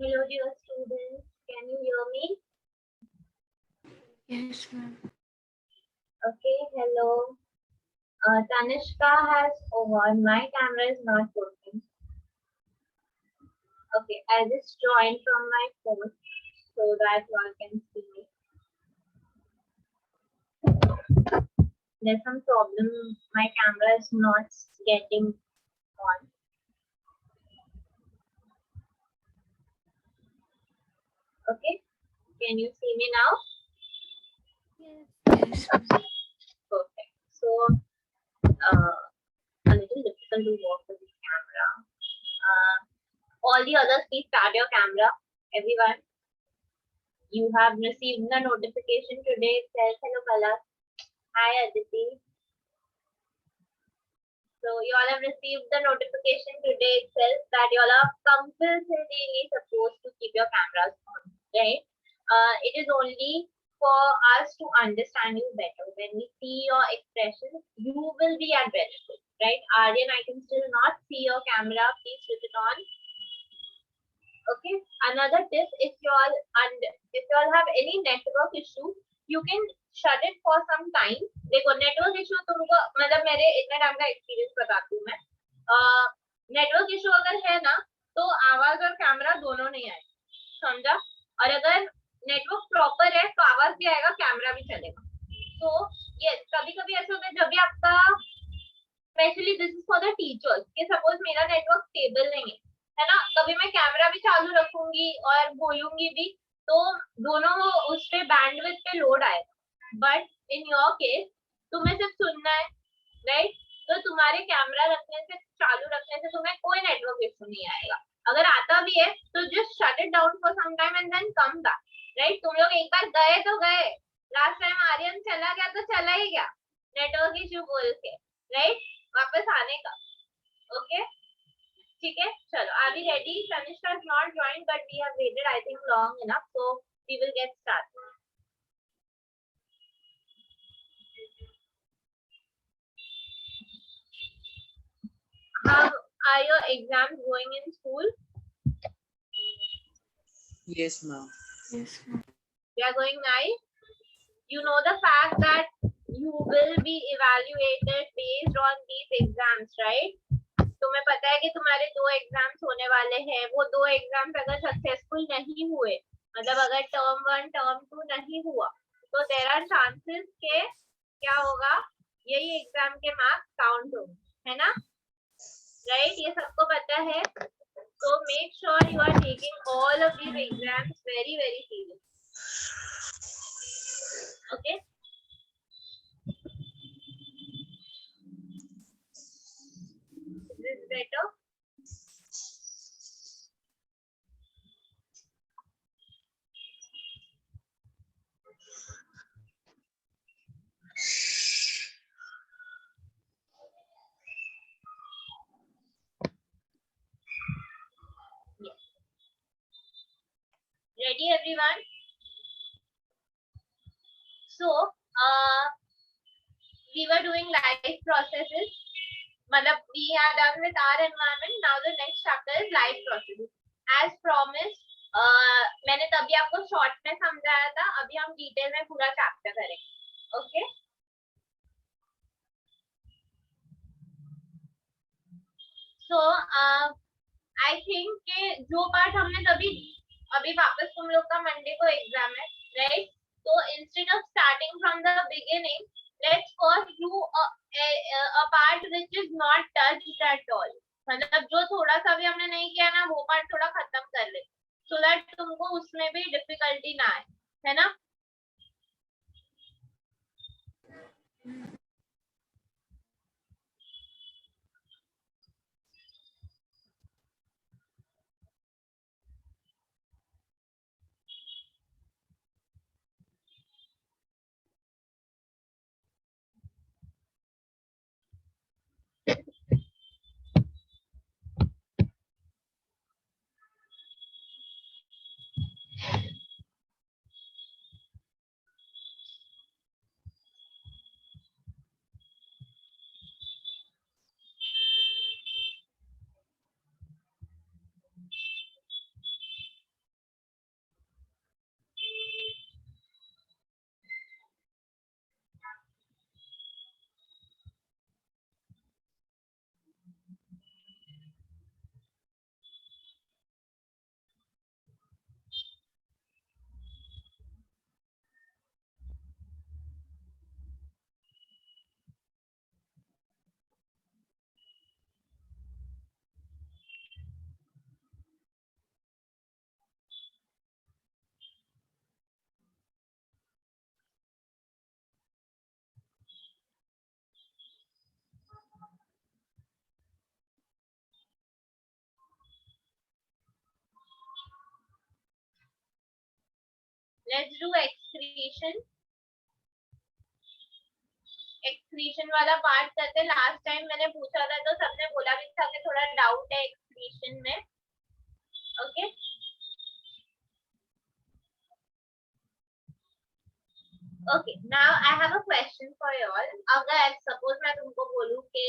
Hello, dear students. Can you hear me? Yes, ma'am. Okay, hello. Tanishka has over. My camera is not working. Okay, I just joined from my phone so that you all can see me. There's some problem. My camera is not getting on. Okay, can you see me now? Yes, ma'am. Perfect. So, a little difficult to work with this camera. All the others, please start your camera. Everyone, you have received the notification today itself. Hello, Kala. Hi, Aditi. So you all have received the notification today itself that you all are compulsorily supposed to keep your cameras on, right? It is only for us to understand you better. When we see your expressions, you will be at benefit, right? Aryan, I can still not see your camera. Please switch it on. Okay. Another tip: if you all have any network issue, you can shut it for some time. देखो network issue तुमको मतलब मेरे इतने time का experience बताती हूँ मैं. Network issue अगर है ना तो आवाज और कैमरा दोनों नहीं आएगा, समझा? और अगर नेटवर्क प्रॉपर है तो आवाज भी आएगा, कैमरा भी चलेगा. तो ये कभी कभी ऐसा होता है जब भी आपका, specially this is for the teachers, कि सपोज मेरा नेटवर्क स्टेबल नहीं है ना, कभी मैं कैमरा भी चालू रखूंगी और बोलूंगी भी तो दोनों उस पे बैंडविड्थ पे लोड आएगा. बट इन योर केस तुम्हें सिर्फ सुनना है, राइट? तो तुम्हारे कैमरा रखने से, चालू रखने से तुम्हें कोई नेटवर्क इशू नहीं आएगा. अगर आता भी है तो just shut it down for some time and then come back, right? तुम लोग एक बार गए तो गए. लास्ट टाइम आर्यन चला गया तो चला ही गया नेटवर्क इशू बोल के, राइट? वापस आने का. ओके, ठीक है, चलो. Are we ready? Tanishka is not joined but we have waited I think long enough, so we will get started. How are your exams going in school? Yes, ma'am. Yes, ma'am. They are going nice. You know the fact that you will be evaluated based on these exams, right? तुम्हें पता है कि तुम्हारे 2 exams होने वाले हैं. वो 2 exams अगर सक्सेसफुल नहीं हुए, मतलब अगर टर्म 1 टर्म 2 नहीं हुआ, तो देयर आर चांसेस के क्या होगा, यही एग्जाम के मार्क्स काउंट होंगे, है ना? राइट, ये सबको पता है. So make sure you are taking all of these exams very very seriously. Okay. Is this better? Yes. Ready everyone? So we were doing life processes. मतलब we are done with our environment. Now the next chapter is life processes. As promised, मैंने तभी आपको short में समझाया था. अभी हम detail में पूरा चैप्टर करेंगे. ओके. सो आई थिंक के जो पार्ट हमने तभी, अभी वापस तुम लोग का मंडे को एग्जाम है, राइट? तो instead of starting from the beginning, let's first do a part which is not touched at all. मतलब जो थोड़ा सा भी हमने नहीं किया ना, वो पार्ट थोड़ा खत्म कर ले, सो दैट तुमको उसमें भी डिफिकल्टी ना आए, है ना? Let's do excretion. एक्सक्रीशन वाला पार्ट करते हैं. लास्ट टाइम मैंने पूछा था तो सबने बोला भी था कि थोड़ा डाउट है एक्सक्रीशन में. Okay. Okay, now I have a question for you all. अगर सपोज मैं तुमको बोलूं कि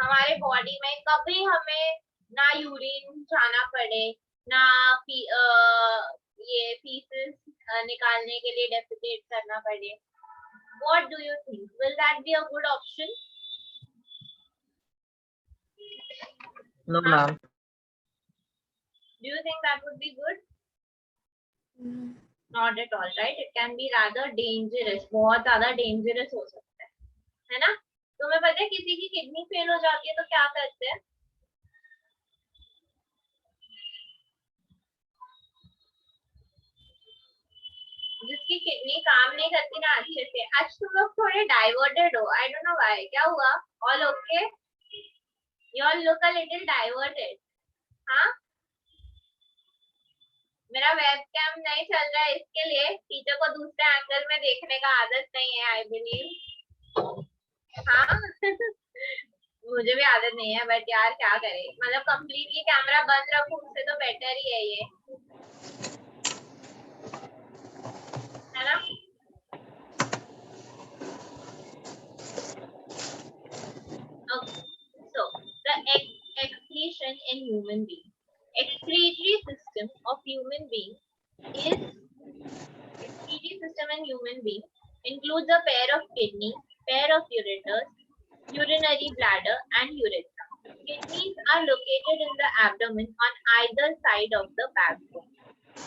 हमारे बॉडी में कभी हमें ना यूरिन जाना पड़े, ना ये फीसेस निकालने के लिए डेफिकेट करना पड़े, what do you think? Will that be a good option? No, ma'am. Do you think that would be good? Not at all, right? It can be rather dangerous. बहुत ज़्यादा dangerous हो सकता है ना? तुम्हें पता है किसी की किडनी फेल हो जाती है तो क्या करते हैं? जिसकी किडनी काम नहीं करती ना अच्छे से. आज तुम लोग थोड़े डाइवर्टेड हो. I don't know why. क्या हुआ? All okay? You all look a little diverted. हाँ? मेरा वेबकैम नहीं चल रहा है इसके लिए टीचर को दूसरे एंगल में देखने का आदत नहीं है. I believe. हाँ. मुझे भी आदत नहीं है बट यार क्या करें. मतलब कंप्लीटली कैमरा बंद रखूं उससे तो बेटर ही है ये, है ना? Okay. So the excretion in human being. Excretory system of human being is excretory system in human being includes a pair of kidney, pair of ureters, urinary bladder and urethra. Kidneys are located in the abdomen on either side of the backbone.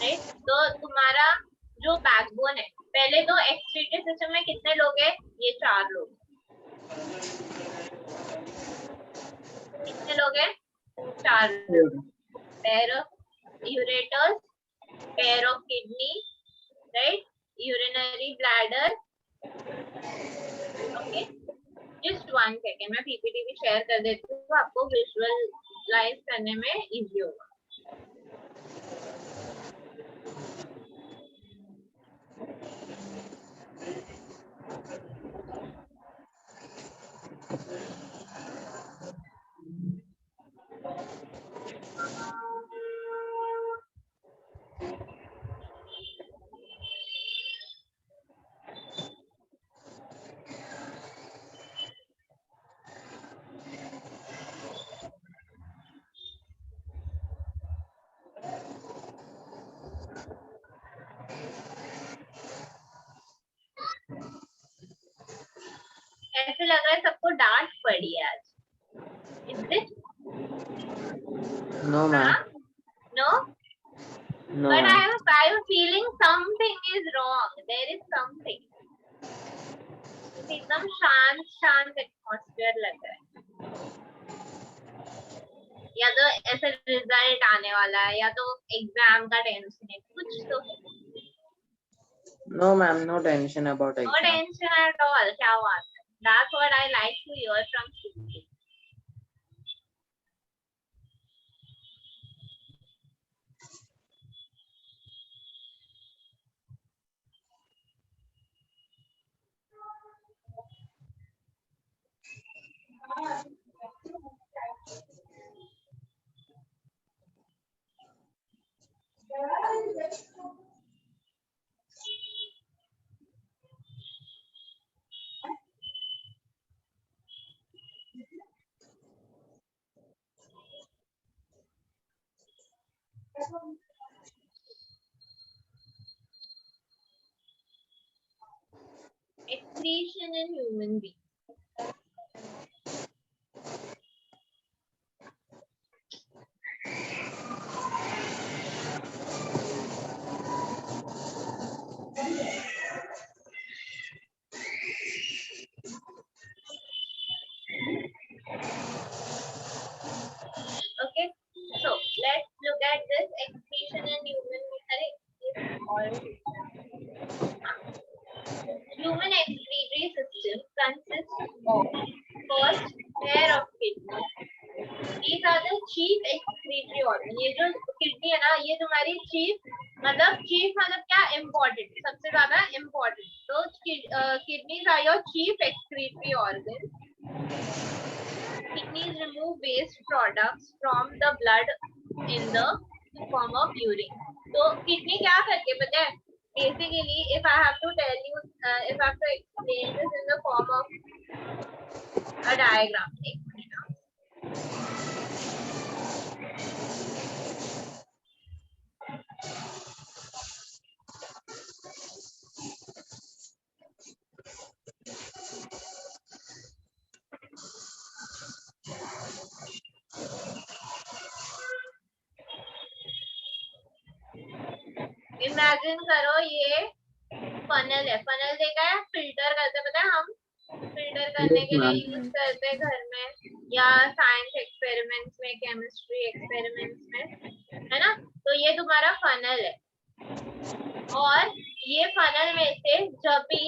Right? तो तुम्हारा जो backbone है, पहले तो excretory system में कितने लोग हैं? ये 4 लोग. कितने लोग हैं? 4 लोग. Pair of ureters, pair of kidney, right? Urinary bladder. Okay. Just 1 second. मैं PPT भी शेयर कर देती हूँ तो आपको विजुअलाइज करने में इजी होगा. ऐसे लग रहा है सबको डांट पड़ी है आज. Is it? No, ma'am. No? No, But ma'am. I am feeling something is wrong. There is something. एकदम शांत शांत एटमॉस्फेयर लग रहा है. या तो ऐसे रिजल्ट आने वाला है या तो एग्जाम का टेंशन है, कुछ तो है. No, ma'am. No tension about No exam. tension at all. क्या बात है. That's what I like to hear from students. Excretion in human being. Okay, so let's look at this excretion in human being. Human excretory system consists of first pair of kidneys. These are the chief excretory organ. ये जो kidney है ना, ये तुम्हारी chief मतलब chief chief मतलब क्या, important, सबसे ज्यादा इम्पोर्टेंट. तो kidneys are your chief excretory organ. Kidneys remove waste products from the blood in the form of urine. तो किडनी क्या करती है पता है? Basically, if I have to tell you, if I have to explain this in the form of a diagram. एक minute. Imagine करो ये funnel है. फनल देखा है, फिल्टर करते हैं, पता है हम फिल्टर करने Yes, के लिए ma'am. यूज करते हैं घर में या साइंस एक्सपेरिमेंट्स में, केमिस्ट्री एक्सपेरिमेंट्स में, है ना. तो ये तुम्हारा फनल है. और ये फनल में से जब भी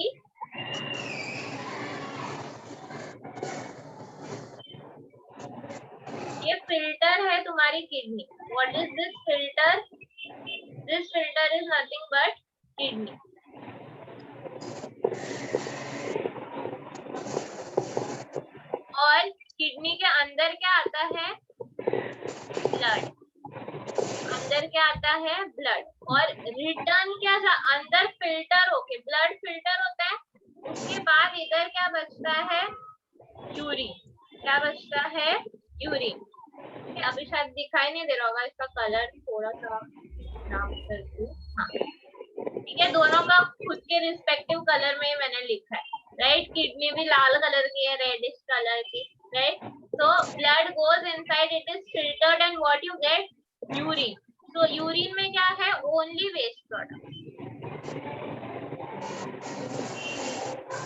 ये फिल्टर है तुम्हारी kidney. What is this filter? This filter is nothing but kidney. और किडनी के अंदर क्या आता है? ब्लड. अंदर क्या आता है? ब्लड. और रिटर्न क्या था? अंदर फिल्टर होके ब्लड फिल्टर होता है. उसके बाद इधर क्या बचता है? यूरिन. क्या बचता है? यूरिन. अभी शायद दिखाई नहीं दे रहा होगा, इसका कलर थोड़ा सा नाम कर दूं. हाँ ठीक है, दोनों का खुद के रिस्पेक्टिव कलर में मैंने लिखा है. राइट, किडनी भी लाल कलर की है, रेडिश कलर की. Right, so blood goes inside, it is filtered and what you get? Urine. So urine में क्या है? Only waste product.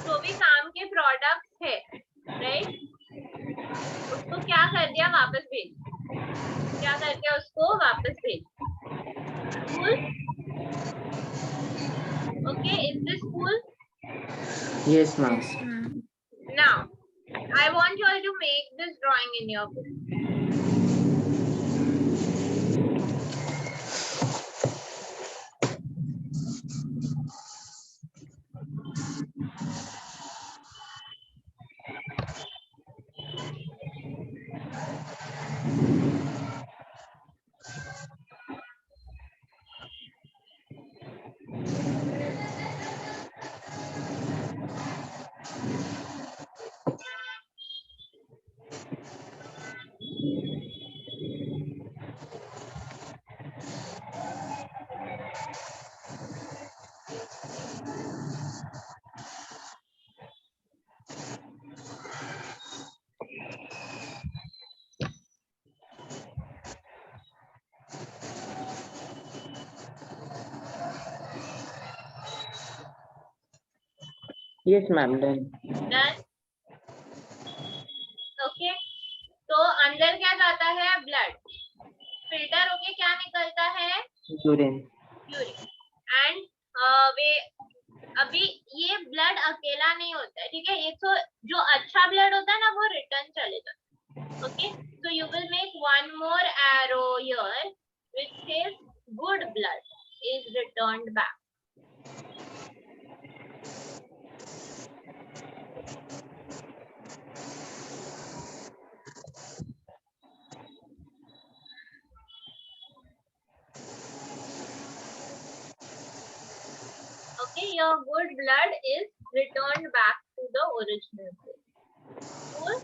जो भी काम के प्रोडक्ट्स है, राइट, उसको क्या कर दिया? वापस भेज. क्या कर दिया? उसको वापस भेज. Cool? Okay, is this cool? Yes, ma'am. Yes, ma'am. Now, I want you all to make this drawing in your book. Yes, ma'am. Done. Done? Okay. तो अंदर क्या जाता है? ब्लड. फिल्टर होके क्या निकलता है? Urine. यूरिन. एंड वे अभी ये ब्लड अकेला नहीं होता है, ठीक है. ये तो जो अच्छा ब्लड होता है ना, वो रिटर्न चले जाता है. Okay, so you will make one more arrow here which says good blood is returned back. Okay, your good blood is returned back to the original place. Cool?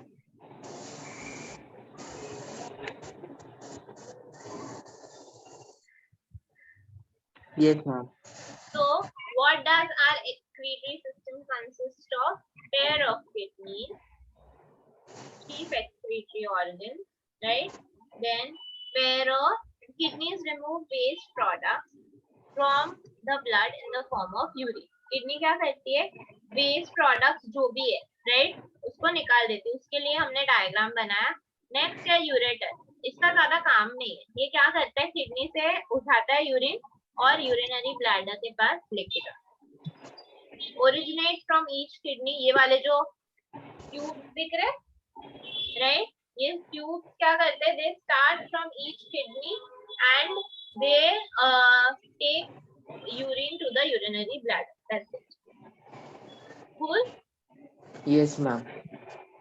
Yes, ma'am. So, what does our excretory system consist of? Pair of kidneys, chief excretory organ, right? Then, pair of kidneys remove waste products from the blood in the form of urine. Kidney क्या करती है? Waste products जो भी है, right, उसको निकाल देती है. उसके लिए हमने डायग्राम बनाया. नेक्स्ट है यूरेटर. इसका ज्यादा काम नहीं है. ये क्या करता है? किडनी से उठाता है यूरिन और यूरिनरी ब्लैडर के पास लेके जाता है. Originate from each kidney. ये वाले जो ट्यूब दिख रहे, राइट, ये ट्यूब क्या करते हैं? They start from each kidney and they take urine to the urinary bladder. That's it. Cool? Yes, ma'am.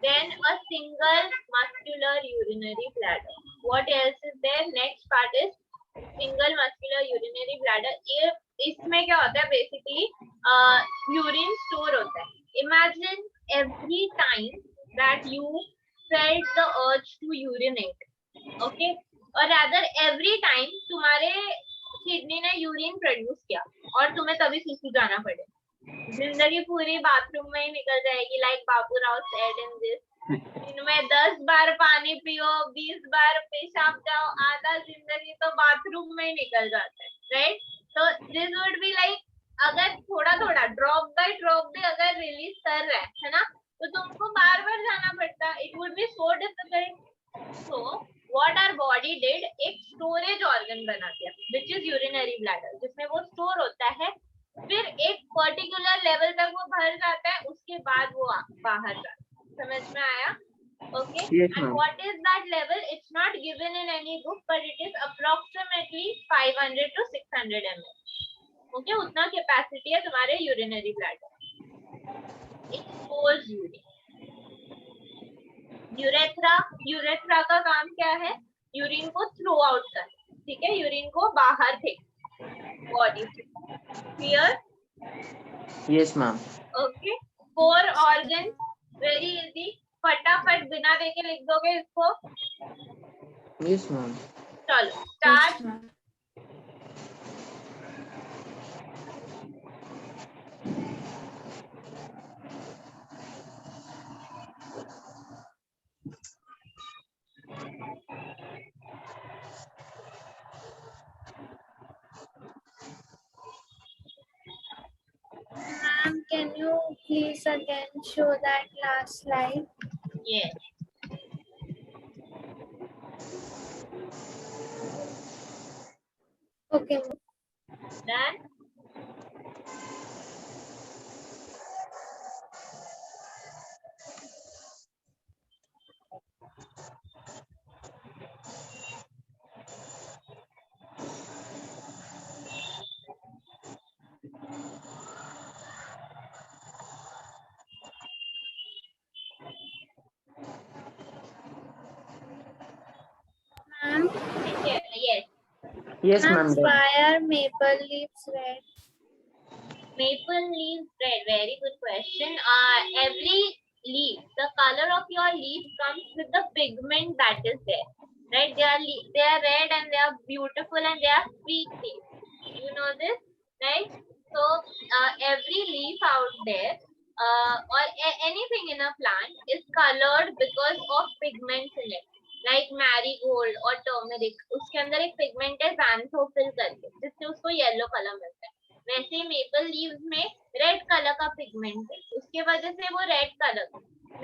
Then a single muscular urinary bladder. What else is there? Next part is single muscular urinary bladder. ये इसमें क्या होता है basically urine store होता है. Imagine every time that you felt the urge to urinate, okay, or rather every time तुम्हारे kidney ने urine produce किया और तुम्हें तभी सुसु जाना पड़े, जिंदगी पूरी बाथरूम में ही निकल जाएगी. Like Babu Rao said in this, इनमें 10 बार पानी पियो, 20 बार पेशाब जाओ, आधा जिंदगी तो बाथरूम में ही निकल जाता है, राइट? तो दिस वुड बी लाइक, अगर थोड़ा थोड़ा ड्रॉप बाय ड्रॉप भी अगर रिलीज कर रहा है ना, तो तुमको बार बार जाना पड़ता है. It would be so difficult. So what our body did, एक स्टोरेज ऑर्गन बना दिया विच इज यूरिनरी ब्लैडर, जिसमें वो स्टोर होता है. फिर एक पर्टिकुलर लेवल तक वो भर जाता है, उसके बाद वो बाहर जाता है. समझ में आया? Okay. Yes, And ma'am. what is that level? It's not given in any book, but it is approximately 500 to 600 ml. Okay, उतना कैपेसिटी है तुम्हारे urinary bladder. It stores urine. Urethra का काम क्या है? यूरिन को थ्रो आउट करना. ठीक है, यूरिन को बाहर फेंक बॉडी से. Clear? Yes, ma'am. Okay. 4 organs, very easy. फटाफट बिना देखे लिख दोगे इसको? Yes, ma'am. चलो start. Ma'am, can you please again show that last slide? Yes. Okay. Done. Ma'am, Yes. Yes, ma'am, ma'am. why are maple leaves red? Maple leaves red. Very good question. Every leaf, the color of your leaf comes with the pigment that is there. Right? They are red and they are beautiful and they are sweet leaves. You know this, right? So every leaf out there or anything in a plant is colored because of pigments in it. Like marigold or turmeric, उसके अंदर एक pigment है xanthophyll करके, जिससे उसको yellow colour मिलता है. वैसे मेपल लीव्स में रेड कलर का पिगमेंट है, उसके वजह से वो रेड कलर.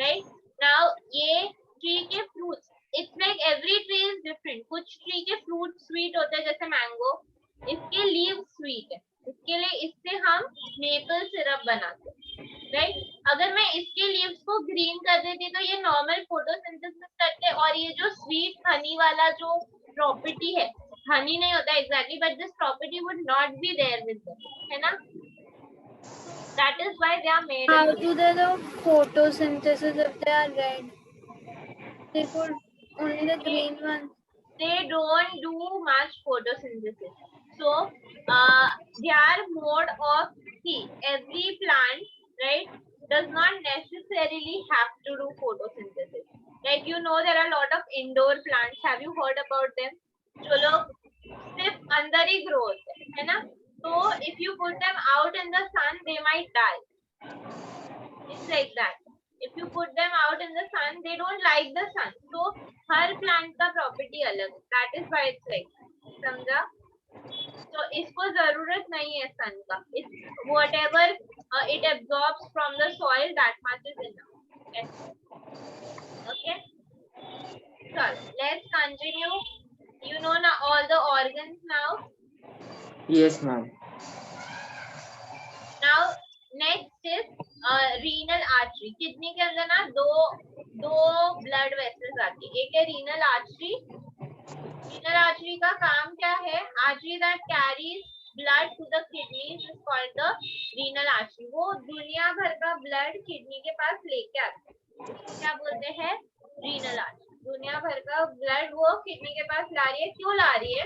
राइट नाउ ये ट्री के fruits, it's like every tree is different. कुछ ट्री के फ्रूट स्वीट होते हैं जैसे मैंगो, इसके लीव स्वीट है, इसके लिए इससे हम मेपल सिरप बनाते हैं. राइट अगर मैं इसके लीव्स को ग्रीन कर देती तो ये नॉर्मल फोटोसिंथेसिस करते और ये जो स्वीट हनी वाला जो प्रॉपर्टी है, हनी नहीं होता exactly, but this property would not be there with them, है ना? That is why they are made. How do they do photosynthesis if they are red? They could only the green one. They don't do much photosynthesis. So their mode of, see, every plant, right, does not necessarily have to do photosynthesis. Like you know there are a lot of indoor plants. Have you heard about them? जो लोग सिर्फ अंदर ही grow होते हैं, है ना? So if you put them out in the sun, they might die. It's like that. If you put them out in the sun, they don't like the sun. So her plant का property अलग. That is why it's like that. समझा? तो इसको जरूरत नहीं है sun का. It's whatever it absorbs from the soil, that much is enough. Okay. So let's continue. You know now all the organs now. Yes, ma'am. Now next is renal artery. Kidney के अंदर ना दो blood vessels आती है. एक है renal artery. Renal artery का काम क्या है? Artery that carries blood to the kidneys is called the renal artery. वो दुनिया भर का blood किडनी के पास लेके आता है, इसको क्या बोलते हैं? renal artery. दुनिया भर का blood वो किडनी के पास ला रही है. क्यों ला रही है?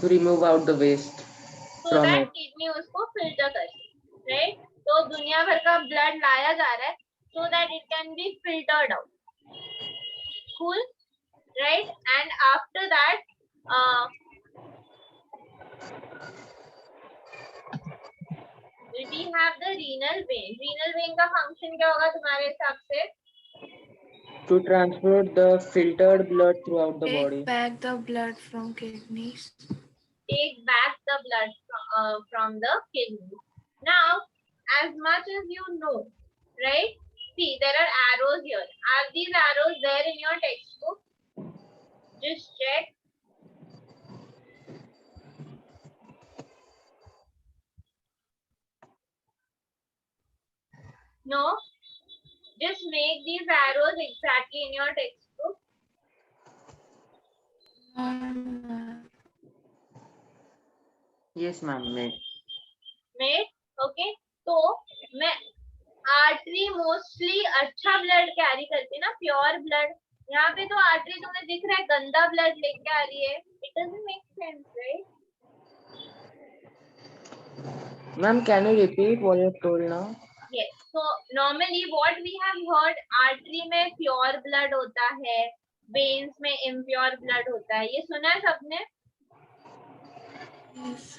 To remove out the waste So from that it. Kidney उसको फिल्टर कर, राइट? तो दुनिया भर का ब्लड लाया जा रहा है so that it can be filtered out. Cool, right? And after that, we have the renal vein. Renal vein का function क्या होगा तुम्हारे हिसाब से? To transport the filtered blood throughout the Take body. back the blood from kidneys. Take back the blood from the kidney. Now, as much as you know, right? See, there are arrows here. Are these arrows there in your textbook? Just check. No? Just make these arrows exactly in your textbook. Yes, ma'am. Made. Made? Okay. तो मैं artery mostly अच्छा blood carry करती है ना, pure blood. यहाँ पे तो artery तुम्हें दिख रहा है गंदा ब्लड लेके आ रही है. It doesn't make sense, right? Ma'am, can you repeat what you have told now? Yes. So normally what we have heard, artery में pure blood होता है, veins में impure blood होता है. ये सुना है सबने?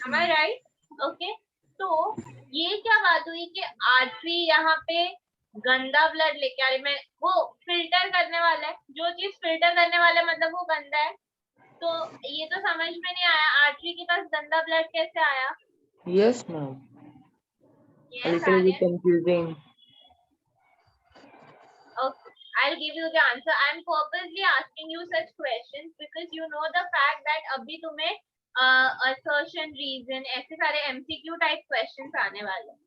Am I right? Okay. तो ये क्या बात हुई कि आर्टरी यहाँ पे गंदा ब्लड लेके आ रही. मैं वो फिल्टर करने वाला है, जो चीज फिल्टर करने वाला है मतलब वो गंदा है. तो ये तो समझ में नहीं आया, आर्टरी के पास गंदा ब्लड कैसे आया? Yes, ma'am. Yes, A little bit Aryan. confusing. Okay, I'll give you the answer. I'm purposely asking you such questions because you know the fact that अभी तुम्हें assertion, reason ऐसे सारे MCQ type questions आने वाले हैं,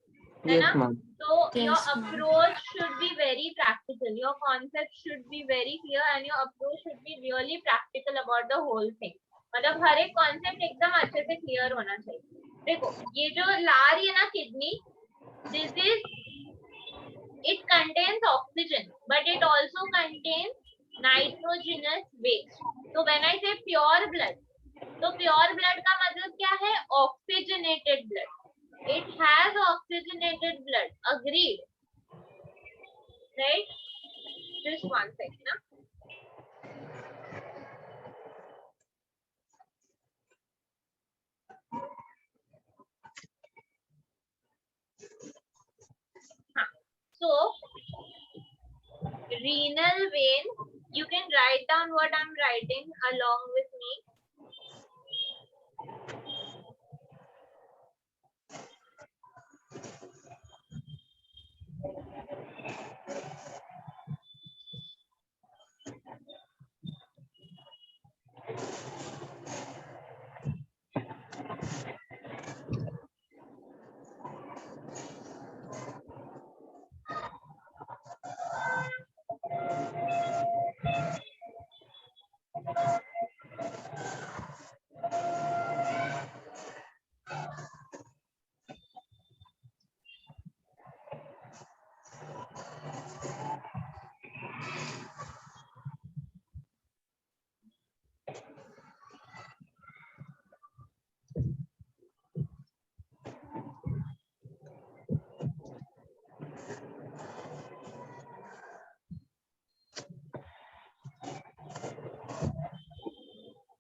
है Yes, ना? ma'am. So Yes, your ma'am. approach should be very practical. Your concept should be very clear and your approach should be really practical about the whole thing. मतलब हर एक concept एकदम अच्छे से clear होना चाहिए. देखो ये जो ला रही है ना kidney, this is, it contains oxygen but it also contains nitrogenous waste. So when I say pure blood, तो pure blood का मतलब क्या है? Oxygenated blood. It has oxygenated blood. Agreed, right? Just one second. Na? So renal vein, you can write down what I'm writing along with me.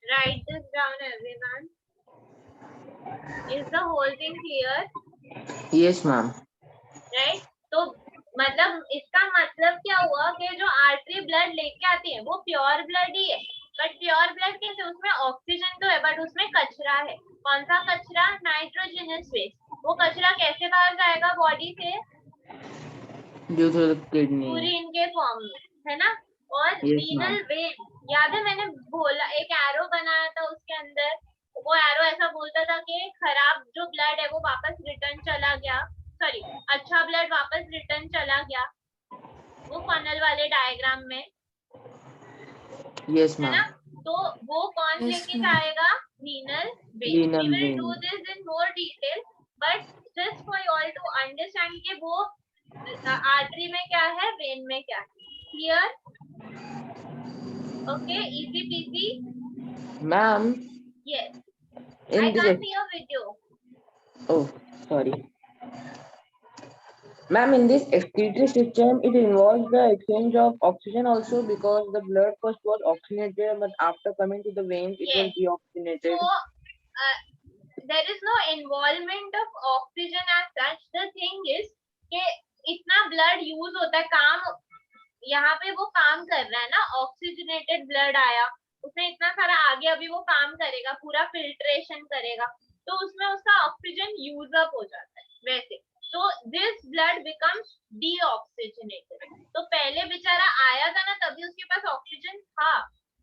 Write this down, everyone. Is the whole thing clear? Yes, ma'am. Right? तो मतलब इसका मतलब क्या हुआ कि जो artery blood लेके आती है वो प्योर ब्लड ही है, बट प्योर ब्लड कैसे? उसमें ऑक्सीजन तो है बट उसमें कचरा है. कौन सा कचरा? Nitrogenous waste. वो कचरा कैसे बाहर जाएगा बॉडी से? Due to the kidney. Urine के फॉर्म में, है ना? और Yes, रीनल ma'am. वेन, याद है मैंने बोला एक एरो बनाया था, उसके अंदर वो एरो ऐसा बोलता था कि खराब जो ब्लड है वो वापस रिटर्न चला गया, सॉरी अच्छा ब्लड वापस रिटर्न चला गया, वो फनल वाले डायग्राम में, Yes, है ना? ma'am. तो वो कौन Yes, लेके ma'am. जाएगा? renal vein. Renal We will vein. do this in more detail, but just for you all to understand कि वो artery में क्या है, vein में क्या है. Clear? Okay, easy peasy. Ma'am, Yes. in I this can't see your video. oh sorry. Ma'am, in this excretory system, it involves the exchange of oxygen also because the blood first was oxygenated, but after coming to the veins, it was Yes. deoxygenated. So there is no involvement of oxygen as such. The thing is कि इतना blood use होता है, काम यहाँ पे वो काम कर रहा है ना, ऑक्सीजनेटेड ब्लड आया, उसमें इतना सारा आगे अभी वो काम करेगा, पूरा फिल्ट्रेशन करेगा, तो उसमें उसका ऑक्सीजन यूज अप हो जाता है वैसे. तो दिस ब्लड बिकम्स डीऑक्सीजनेटेड. तो पहले बेचारा आया था ना, तभी उसके पास ऑक्सीजन था,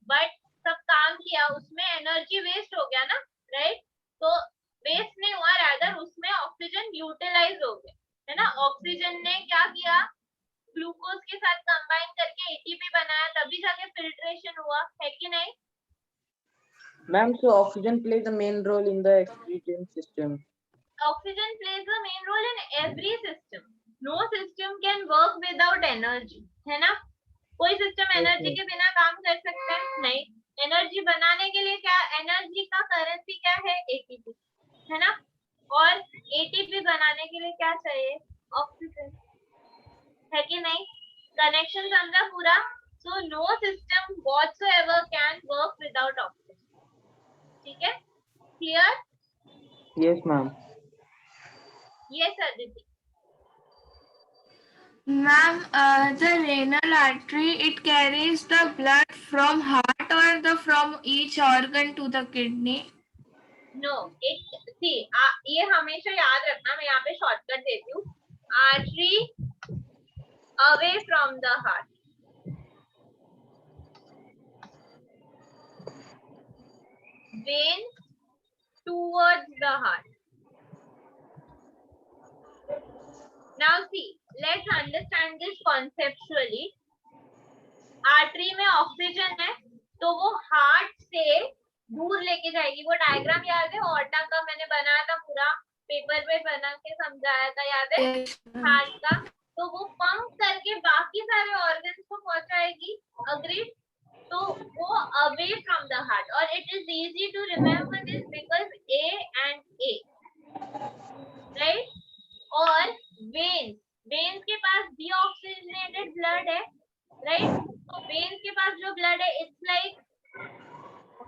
बट सब काम किया, उसमें एनर्जी वेस्ट हो गया ना, राइट. तो वेस्ट नहीं हुआ, रादर उसमें ऑक्सीजन यूटिलाइज हो गया, है ना. ऑक्सीजन ने क्या किया, ग्लूकोज के साथ कंबाइन करके एटीपी बनाया, तभी जाके फिल्ट्रेशन हुआ, है कि नहीं. Ma'am, so oxygen plays a main role in the excretion system. Oxygen plays a main role in every system. No system can work without energy, है ना. कोई सिस्टम एनर्जी के बिना काम कर सकता है? नहीं. एनर्जी बनाने के लिए क्या, एनर्जी का करेंसी क्या है, एटीपी, है ना. और एटीपी बनाने के लिए क्या चाहिए, ऑक्सीजन, है कि नहीं. कनेक्शन समझा पूरा. So no system whatsoever can work without oxygen. ठीक है, clear. Yes, ma'am. Yes Aditi. Ma'am, the renal artery, it carries the blood from heart or the from each organ to the kidney? No, एक सी ये हमेशा याद रखना, मैं यहाँ पे शॉर्टकट देती हूँ. Artery away from the heart, when towards the heart. Now see, let's understand this conceptually. Artery में ऑक्सीजन है, तो वो हार्ट से दूर लेके जाएगी. वो डायग्राम याद है, ऑर्टा का मैंने बनाया था, पूरा पेपर पे बना के समझाया था, याद है. Yes, ma'am. हार्ट का, तो वो पंप करके बाकी सारे ऑर्गन्स को पहुंचाएगी. अग्री. तो वो अवे फ्रॉम द हार्ट, और it is easy to remember this because A and A, right. और वेन्स, वेन्स के पास डीऑक्सीजनेटेड ब्लड है, राइट. तो वेन्स के पास जो ब्लड है, इट्स लाइक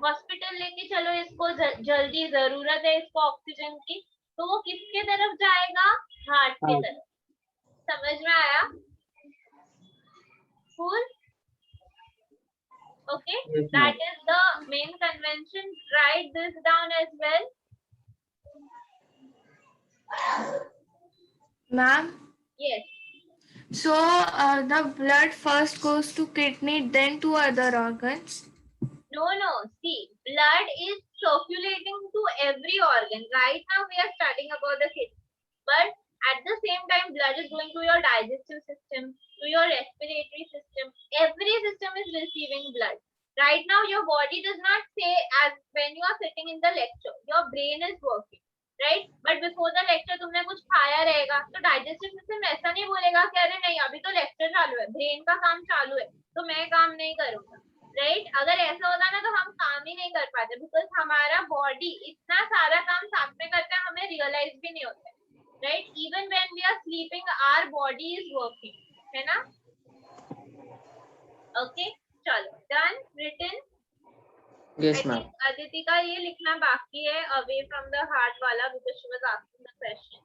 हॉस्पिटल लेके चलो इसको, जल्दी जरूरत है इसको ऑक्सीजन की, तो वो किसके तरफ जाएगा, हार्ट के तरफ. समझ में आया. Full okay. Yes, ma'am. That is the main convention. Write this down as well. Ma'am, yes. so the blood first goes to kidney, then to other organs? No, see, blood is circulating to every organ. Right now we are studying about the kidney, but at the same time blood is going to your digestive system, to your respiratory system. Every system is receiving blood. Right now your body does not say, as when you are sitting in the lecture, your brain is working, right? But before the lecture तुमने कुछ खाया रहेगा, तो digestive system ऐसा नहीं बोलेगा कि अरे नहीं अभी तो lecture चालू है, brain का काम चालू है, तो मैं काम नहीं करूंगा, राइट. अगर ऐसा होता ना, तो हम काम ही नहीं कर पाते, बिकॉज हमारा बॉडी इतना सारा काम साथ में करता है, हमें रियलाइज भी नहीं होता है, right. Even when we are sleeping our body is working, है ना. ओके, चलो done. Written. Yes, ma'am. Aditi का ये लिखना बाकी है, अवे फ्रॉम द हार्ट वाला, because she was asking the question.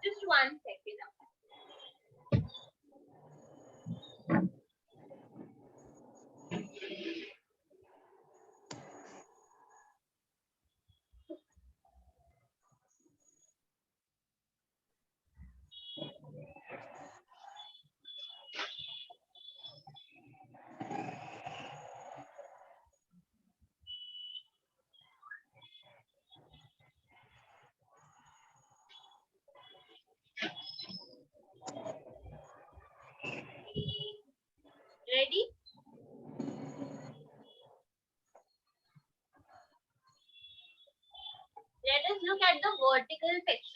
Just 1 second.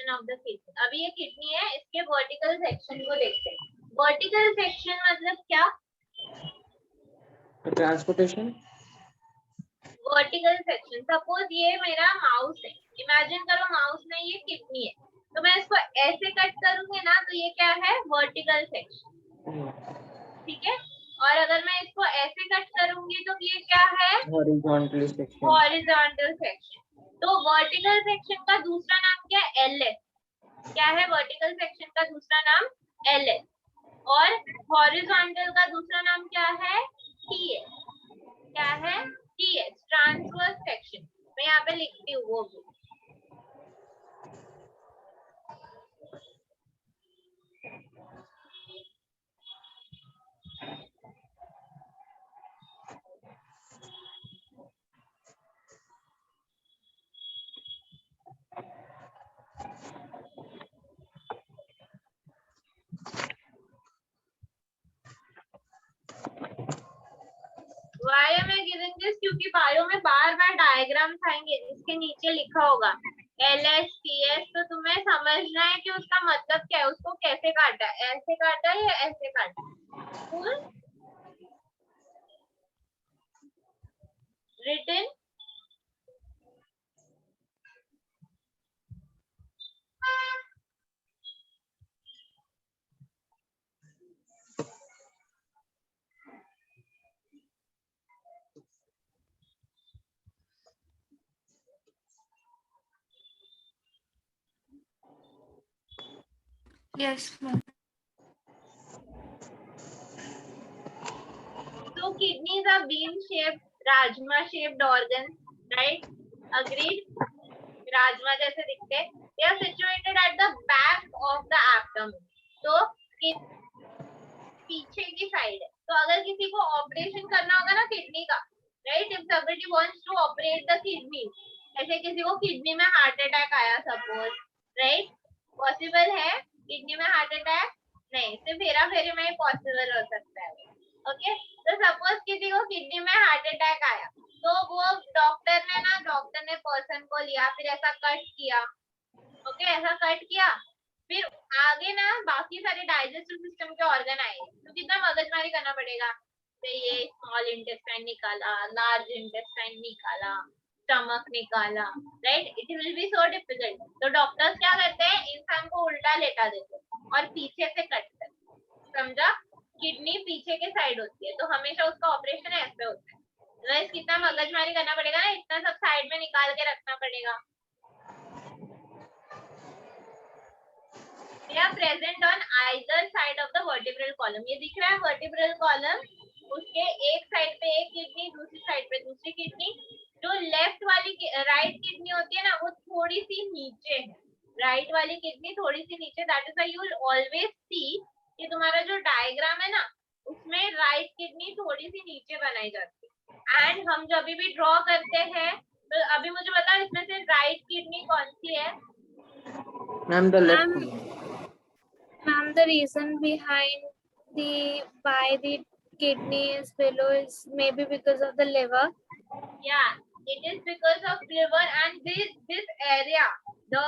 section of the kidney. अभी ये किडनी है, इसके वर्टिकल सेक्शन को देखते हैं. वर्टिकल सेक्शन मतलब क्या? ट्रांसपोर्टेशन. वर्टिकल सेक्शन, सपोज ये मेरा माउस है, इमेजिन करो माउस में ये किडनी है, तो मैं इसको ऐसे कट करूंगी ना, तो ये क्या है? Vertical section. ठीक है. और अगर मैं इसको ऐसे कट करूंगी तो ये क्या है? Horizontal section. Horizontal section. तो वर्टिकल सेक्शन का दूसरा नाम क्या है? एलएस. क्या है वर्टिकल सेक्शन का दूसरा नाम? एलएस. और हॉरिजॉन्टल का दूसरा नाम क्या है? टीएस. क्या है? TS, transverse section. मैं यहाँ पे लिखती हूँ वो भी. Why am I giving this? क्योंकि बायो में बार बार डायग्राम्स आएंगे, इसके नीचे लिखा होगा LSTS, तो तुम्हें समझना है कि उसका मतलब क्या है, उसको कैसे काटा है, ऐसे काटा है या ऐसे काटा है. Written. Yes, ma'am. So kidneys are bean-shaped, rajma-shaped organs, right? Agreed? Rajma जैसे दिखते हैं. They are situated at the back of the abdomen. तो पीछे की साइड है. तो अगर किसी को ऑपरेशन करना होगा ना किडनी का, right? If somebody wants to operate the kidney, ऐसे किसी को किडनी में हार्ट अटैक आया सपोज, राइट? पॉसिबल है किडनी में हार्ट अटैक? नहीं, सिर्फ हेरा फेरी में ही पॉसिबल हो सकता है. ओके. तो सपोज किसी को किडनी में हार्ट अटैक आया, तो वो डॉक्टर ने पर्सन को लिया, फिर ऐसा कट किया. ओके, ऐसा कट किया, फिर आगे ना बाकी सारे डाइजेस्टिव सिस्टम के ऑर्गन आए, तो कितना मगजमारी करना पड़ेगा. तो ये स्मॉल इंटेस्टाइन निकाला, लार्ज इंटेस्टाइन निकाला, स्टमक निकाला, right? It will B so difficult. तो डॉक्टर्स क्या करते हैं? इंसान को उल्टा लेटा देते हैं और पीछे से कट करते हैं. समझा? किडनी पीछे के साइड होती है, तो हमेशा उसका ऑपरेशन ऐसे होता है. वैसे कितना मगजमारी करना पड़ेगा ना, इतना सब साइड में निकाल के रखना पड़ेगा. They are present on either side of the vertebral column. ये दिख रहा है vertebral column, उसके एक साइड पे एक किडनी, दूसरी साइड पे दूसरी किडनी. जो लेफ्ट वाली राइट किडनी होती है ना, वो थोड़ी सी नीचे है. राइट वाली किडनी थोड़ी सी नीचे. That is why you will always see कि तुम्हारा जो डायग्राम है ना, उसमें राइट किडनी थोड़ी सी नीचे बनाई जाती है. एंड हम जब भी ड्रॉ करते हैं, तो अभी मुझे बता, इसमें से राइट किडनी कौन सी है? Ma'am the left. Ma'am, the reason behind why the kidney is below is maybe because of the liver. Yeah, it is because of liver and this area, the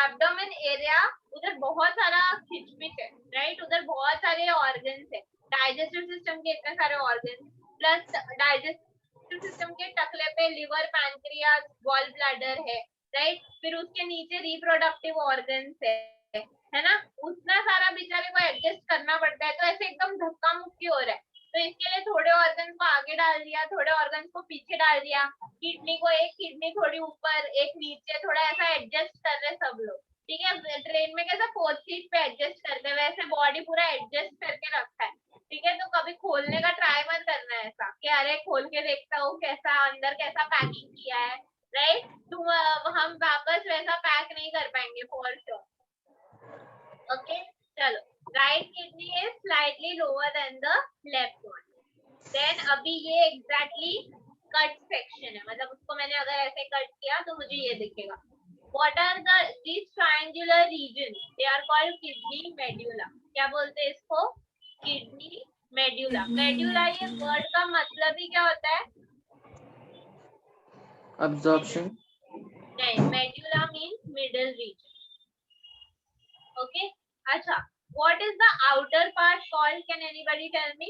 abdomen area, उधर बहुत सारा खिचपिच है, right? उधर बहुत सारे organs है, digestive system के इतने सारे ऑर्गन्स, प्लस डाइजेस्टिव सिस्टम के टकले पे लिवर, पैनक्रियाज, गॉल ब्लैडर है, राइट? फिर उसके नीचे रिप्रोडक्टिव ऑर्गन्स है ना? उतना सारा बेचारे को एडजस्ट करना पड़ता है. तो ऐसे एकदम धक्का मुक्की हो रहा है, तो इसके लिए थोड़े ऑर्गन को आगे डाल दिया, थोड़े ऑर्गन को पीछे डाल दिया. किडनी को एक किडनी थोड़ी ऊपर, एक नीचे, थोड़ा ऐसा एडजस्ट कर रहे सब लोग. ठीक है, ट्रेन में कैसा 4th सीट पे एडजस्ट करते हैं, वैसे बॉडी पूरा एडजस्ट करके रखा है. ठीक है, तो कभी खोलने का ट्राई मत करना ऐसा कि अरे खोल के देखता हूँ कैसा अंदर कैसा पैकिंग किया है, राइट? तुम हम वापस वैसा पैक नहीं कर पाएंगे फॉर श्योर. ओके, चलो. Right kidney is slightly lower than the left one. Then अभी ये एग्जैक्टली कट सेक्शन है, मतलब उसको मैंने अगर ऐसे कट किया तो मुझे ये दिखेगा. What are these triangular regions? They are called kidney medulla. क्या बोलते हैं इसको? Kidney medulla. मेड्यूला ये वर्ड का मतलब ही क्या होता है? Absorption. नहीं, medulla means middle region. Okay. अच्छा, what is the outer part called? Can anybody tell me?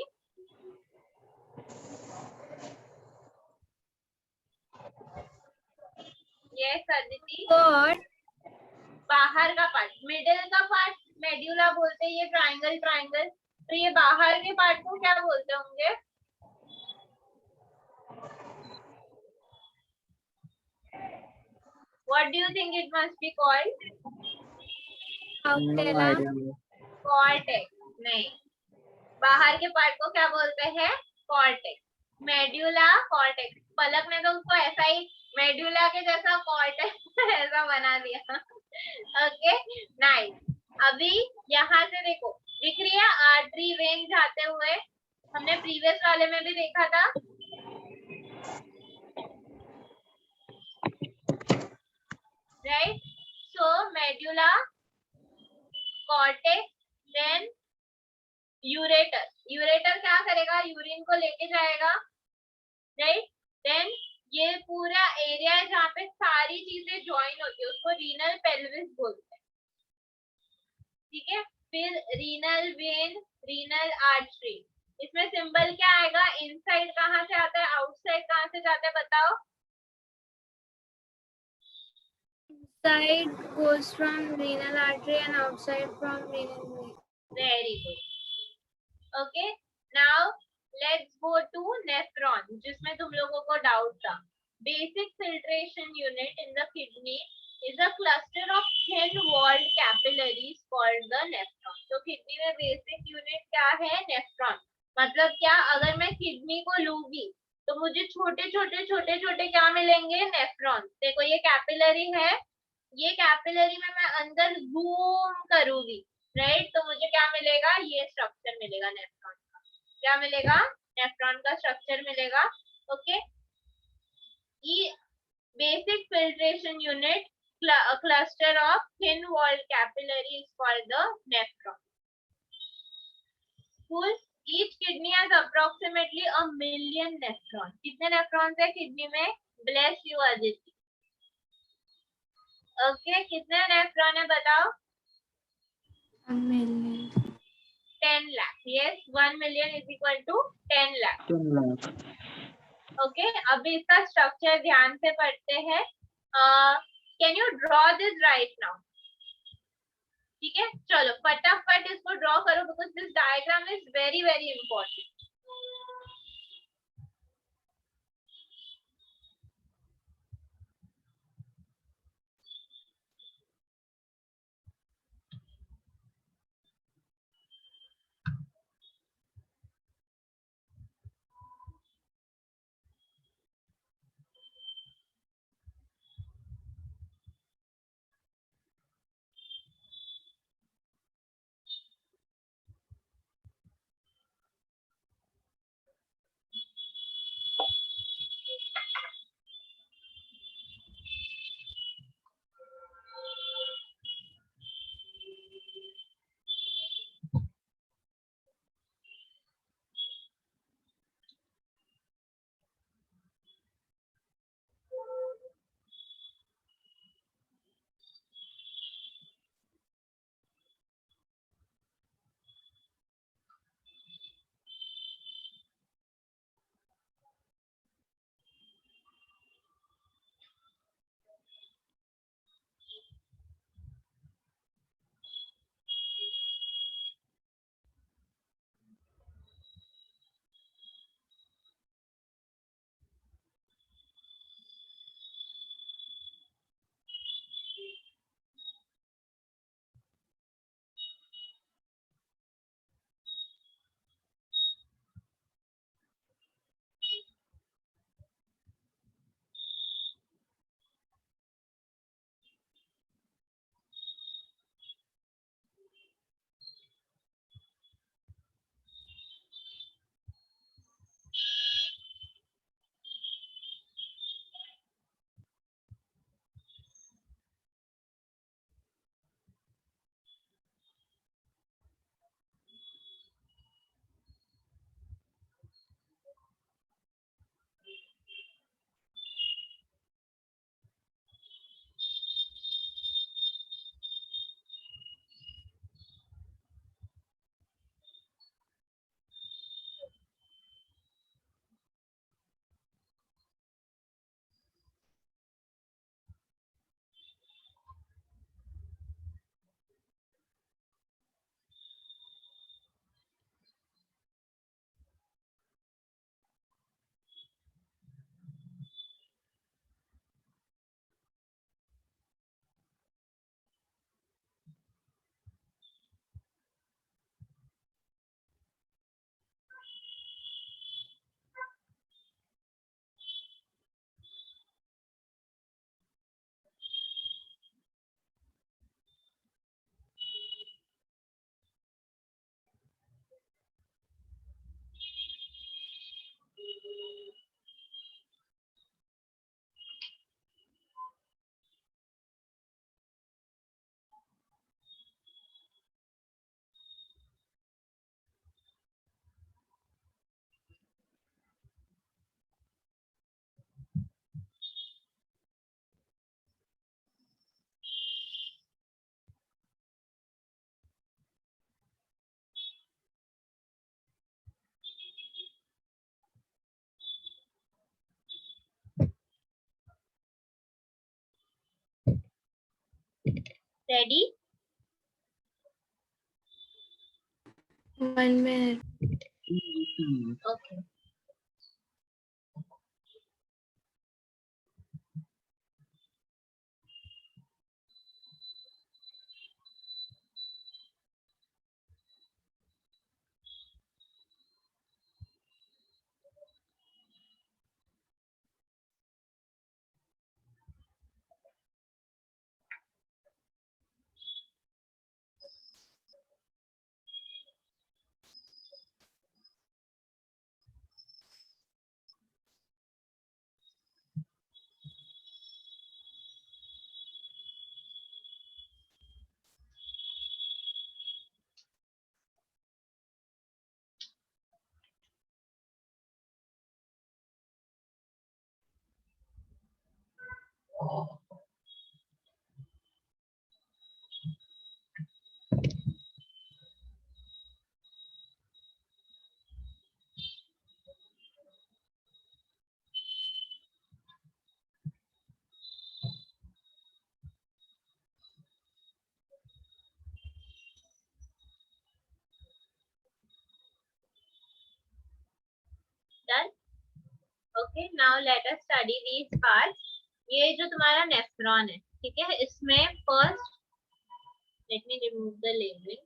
Yes, Aditi. What? बाहर का पार्ट, मिडिल का पार्ट मेड्यूला बोलते हैं, ये ट्रायंगल ट्रायंगल, तो ये बाहर के पार्ट को क्या बोलते होंगे? What do you think it must be called? No Patella. idea. Cortex. नहीं, बाहर के पार्ट को क्या बोलते हैं? कॉर्टेक्स. Medulla cortex. पलक ने तो उसको ऐसा ही मेड्यूला के जैसा कॉर्टेक्स ऐसा बना दिया. Okay, nice. अभी यहाँ से देखो, दिख रही है आर्टरी वेन जाते हुए, हमने प्रीवियस वाले में भी देखा था. Right. So medulla, cortex, then ureter. Ureter क्या करेगा? यूरिन को लेके जाएगा. राइट. देन ये पूरा एरिया है जहाँ पे सारी चीजें ज्वाइन होती है, उसको रीनल पेल्विस बोलते हैं. ठीक है. फिर रीनल वेन, रीनल आर्टरी. इसमें सिंबल क्या आएगा? इनसाइड कहाँ से आता है, आउटसाइड कहाँ से जाता है, बताओ. Inside goes from renal artery and outside from renal vein. Very good. Okay, now let's go to nephron, जिसमें तुम लोगों को डाउट था. Basic filtration unit in the kidney is a cluster of thin walled capillaries called the nephron. तो kidney में basic unit क्या है? Nephron. मतलब क्या? अगर मैं किडनी को लूंगी तो मुझे छोटे छोटे छोटे छोटे क्या मिलेंगे? नेफ्रॉन. देखो ये कैपिलरी है, ये कैपिलरी में मैं अंदर जूम करूंगी, राइट, तो मुझे क्या मिलेगा? ये स्ट्रक्चर मिलेगा नेफ्रॉन का. क्या मिलेगा? नेफ्रॉन का स्ट्रक्चर मिलेगा. ओके. ये basic filtration unit, a cluster of thin walled capillary is called the nephron. Cool. Each kidney has approximately a million nephrons. कितने nephrons है किडनी में? Bless you Aditi. Okay, कितने nephron है बताओ? 1 million. 10 lakh. Yes, 1 million is equal to 10 lakh. 10 lakh. Okay, अभी इसका structure ध्यान से पढ़ते हैं. Can you draw this right now? ठीक है, चलो फटाफट इसको ड्रॉ करो, because this diagram is very very important. Ready? 1 minute. Okay. Done? Okay, now let us study these parts. ये जो तुम्हारा नेफ्रॉन है, ठीक है, इसमें first let me remove the labeling.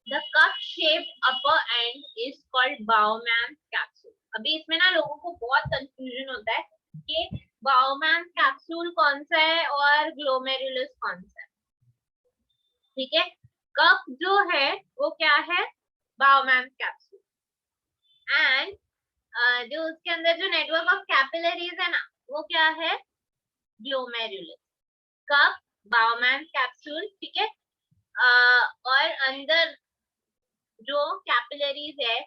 The cup-shaped upper end is called Bowman's capsule. अभी इसमें ना लोगों को बहुत कंफ्यूजन होता है कि Bowman's capsule कौन सा है और glomerulus कौन सा है. ठीक है, कप जो है वो क्या है, Bowman's capsule, एंड जो उसके अंदर जो नेटवर्क ऑफ कैपिलरीज है ना वो क्या है, ग्लोमेरुलस. कप, Bowman's capsule, ठीक है, और अंदर जो कैपिलरीज है,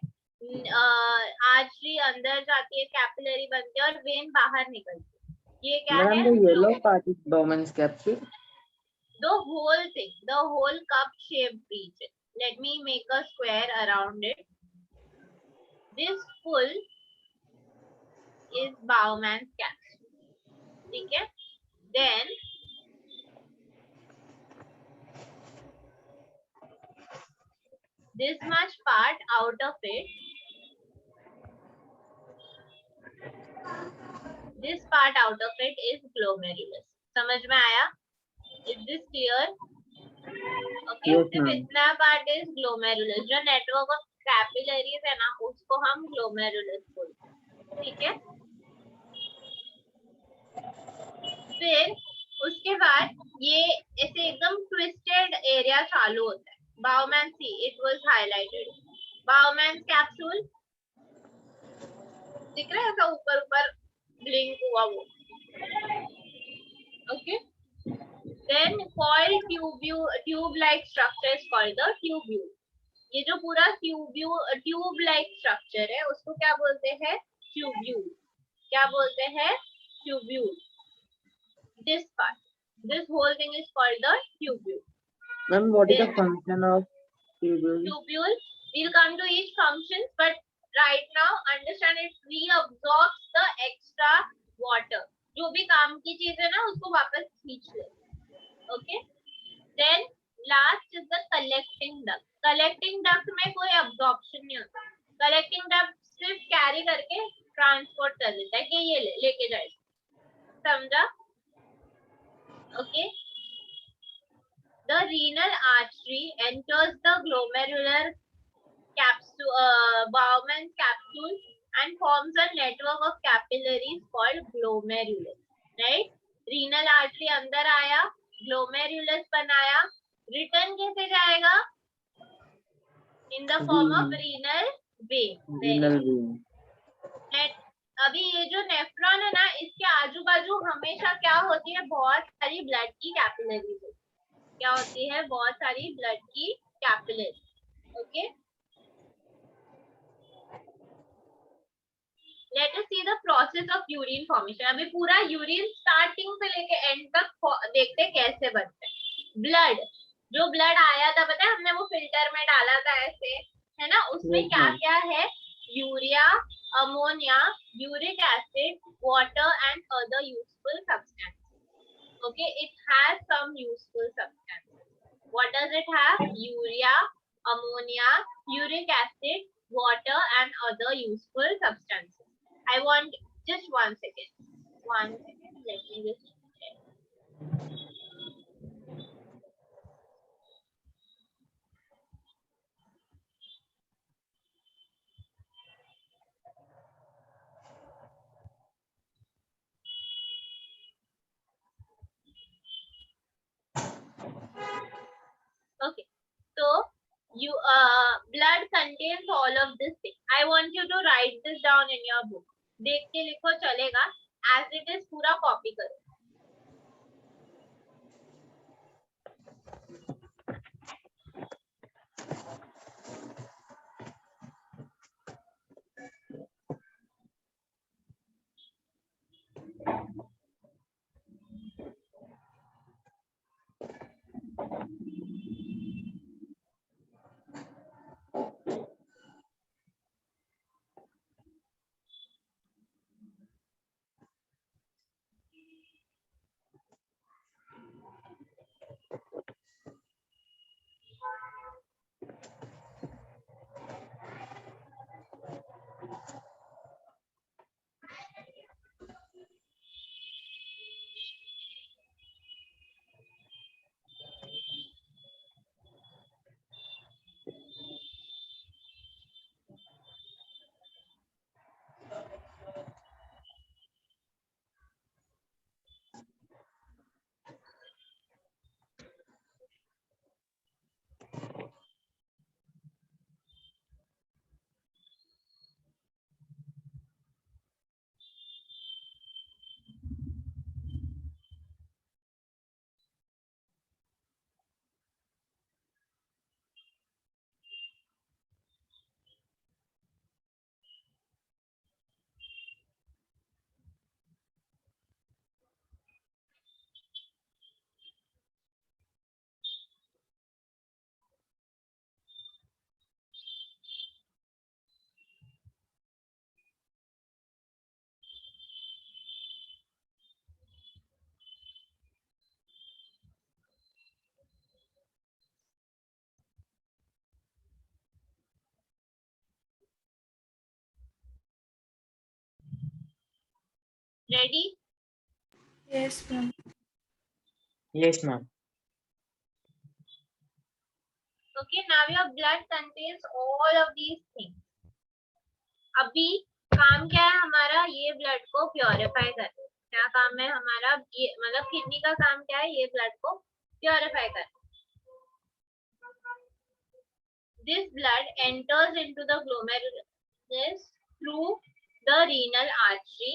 आर्टरी अंदर जाती है, कैपिलरी बनती है और वेन बाहर निकलती है. ये क्या है, Madam, the yellow part is Bowman's capsule. the whole thing, the whole cup shaped region. Let me make a square around it. This full is Bowman's capsule. ठीक है, then this much part out of it, this part out of it is glomerulus. समझ में आया? Is this clear? Okay, Yes, सिर्फ ma'am. इतना part is glomerulus. जो network of capillaries है ना उसको हम glomerulus बोलते हैं. ठीक है, फिर उसके बाद ये ऐसे एकदम twisted area चालू होता है. Bowman, see, it was highlighted. Bowman's capsule दिख रहा है ऐसा ऊपर ऊपर ब्लिंक हुआ वो. Okay, then coiled tube like structure is called the tubule. ये जो पूरा ट्यूब लाइक स्ट्रक्चर है उसको क्या बोलते हैं, ट्यूब्यूल. क्या बोलते हैं, tubule. This part, this whole thing is called the tubule. Ma'am, what is the Then- function of tubule? Tubule, we'll come to each function, but right now understand it reabsorbs the extra water. जो भी काम की चीज है ना उसको वापस खींच ले. Okay, then last is the collecting duct. Collecting duct में कोई absorption नहीं होता. Collecting duct सिर्फ कैरी करके ट्रांसपोर्ट कर देता है कि ये लेके जाए. समझा? Okay, the renal artery enters the glomerular capsule, Bowman's capsule, and forms a network of capillaries called glomerulus. Right? Renal artery अंदर आया, glomerulus बनाया, रिटर्न कैसे जाएगा, in the form of renal vein. Renal vein. अभी ये जो nephron है ना इसके आजू बाजू हमेशा क्या होती है, बहुत सारी ब्लड की कैपिलरीज होती है. क्या होती है, बहुत सारी ब्लड की capillary. Okay, let us see the process of urine formation. अभी पूरा यूरिन स्टार्टिंग से लेके एंड तक देखते कैसे बनते हैं. ब्लड, जो ब्लड आया था पता है हमने वो फिल्टर में डाला था ऐसे, है ना, उसमें Yes, क्या ma'am. क्या है, urea, ammonia, uric acid, water and other useful substances. Okay, it has some useful substances. What does it have? Urea, ammonia, uric acid, water and other useful substances. I want just 1 second. 1 second. Let me just check. Okay, so blood contains all of this thing. I want you to write this down in your book. देख के लिखो चलेगा. As it is पूरा copy करो. Ready? Yes, ma'am. Yes, ma'am. Okay, now your blood contains all of these things. अभी काम क्या है हमारा? ये ब्लड को प्योरीफाई करना. क्या काम है हमारा? ये मतलब किडनी का काम क्या है? ये ब्लड को प्योरीफाई करना. This blood enters into the glomerulus through the renal artery.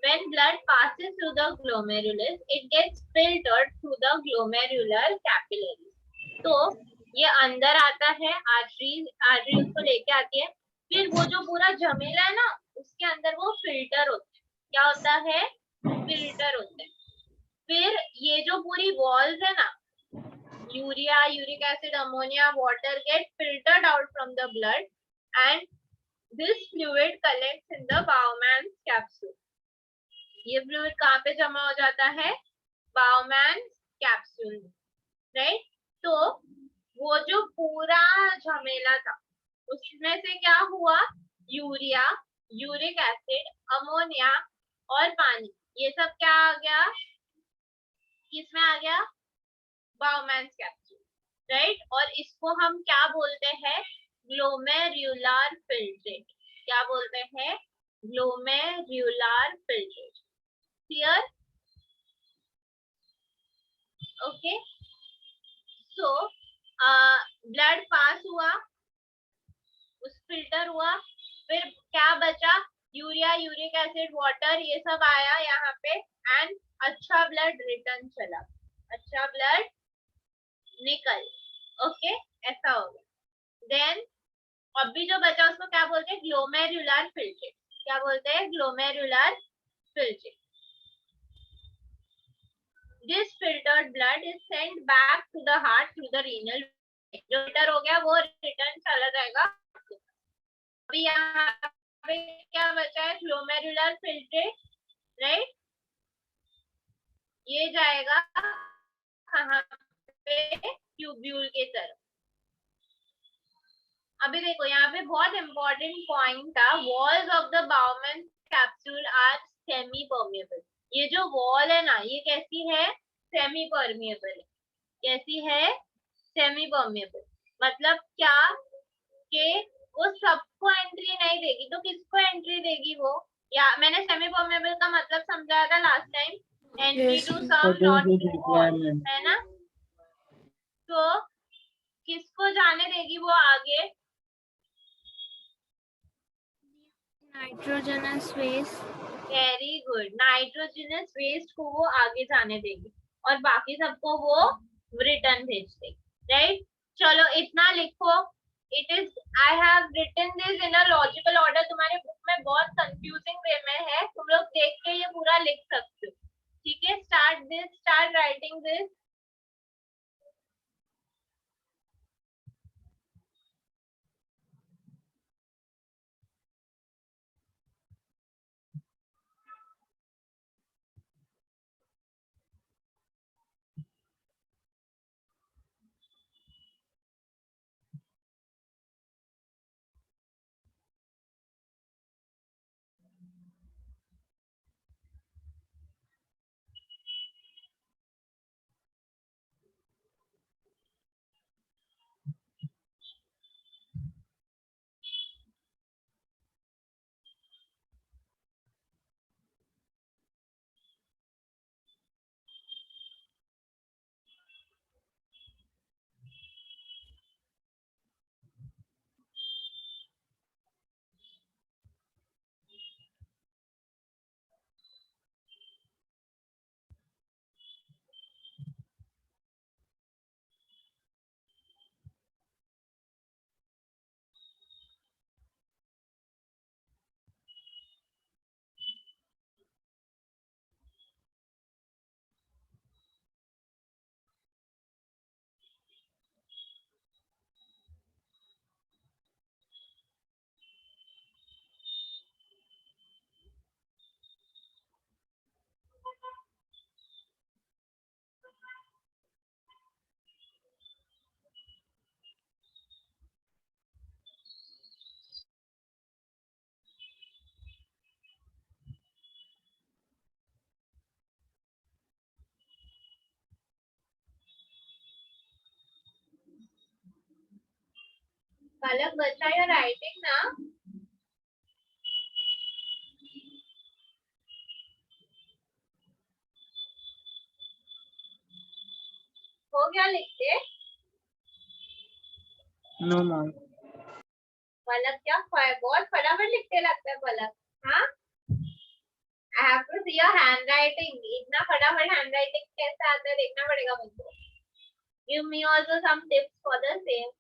When blood passes through the glomerulus, it gets filtered through the glomerular capillaries. तो ये अंदर आता है, आर्टरी उसको लेके आती है. फिर वो जो पूरा झमेला है ना, उसके अंदर वो फिल्टर होता है. क्या होता है? फिल्टर होता है. फिर ये जो पूरी वॉल्स है ना, urea, uric acid, ammonia, water get filtered out from the blood and this fluid collects in the Bowman's capsule. ये फ्लूइड कहाँ पे जमा हो जाता है? बाउमैन्स कैप्सूल, राइट? तो वो जो पूरा झमेला था उसमें से क्या हुआ? यूरिया, यूरिक एसिड, अमोनिया और पानी, ये सब क्या आ गया? किसमें आ गया? बाउमैन्स कैप्सूल, राइट? और इसको हम क्या बोलते हैं? Glomerular filtrate. क्या बोलते हैं? Glomerular filtrate. Clear? Okay. So, blood पास हुआ, उस फिल्टर हुआ, फिर क्या बचा? यूरिया, यूरिक एसिड, वाटर, ये सब आया यहाँ पे एंड अच्छा ब्लड रिटर्न चला, अच्छा ब्लड निकल. ओके, ऐसा हो गया. देन अभी जो बचा उसको क्या बोलते हैं? Glomerular filtrate. क्या बोलते हैं? Glomerular filtrate. This filtered blood is sent back to the heart through the renal vein. जो filter हो गया वो return चला जाएगा. अभी यहाँ पे क्या बचा है? Glomerular filtrate, right? ये जाएगा कहाँ पे? ट्यूब्यूल के तरफ. अभी देखो यहाँ पे बहुत इंपॉर्टेंट पॉइंट था. Walls of the Bowman capsule are semi permeable. ये जो वॉल है ना, ये कैसी है? Semi permeable. कैसी है? Semi permeable. मतलब क्या कि वो सबको एंट्री नहीं देगी, तो किसको एंट्री देगी वो? या मैंने सेमी परमिएबल का मतलब समझाया था last time. Entry Yes, to ma'am. Some, Certain not good to all, requirement. है ना? तो किसको जाने देगी वो आगे? Nitrogenous waste. Very good. Nitrogenous waste को वो आगे जाने देगी और बाकी सबको वो रिटर्न भेज देगी. राइट. चलो इतना लिखो. It is, I have written this in a logical order. तुम्हारे बुक में बहुत कंफ्यूजिंग वे में है, तुम लोग देख के ये पूरा लिख सकते हो. ठीक है. Start writing this. पलक बचा या राइटिंग ना? हो गया लिखते? No, ma'am. पलक क्या बहुत फटाफट लिखते लगता है पलक. हाँ. I have to see your handwriting. इतना फटाफट handwriting कैसे आता है देखना पड़ेगा मुझको. Give me also some tips for the same.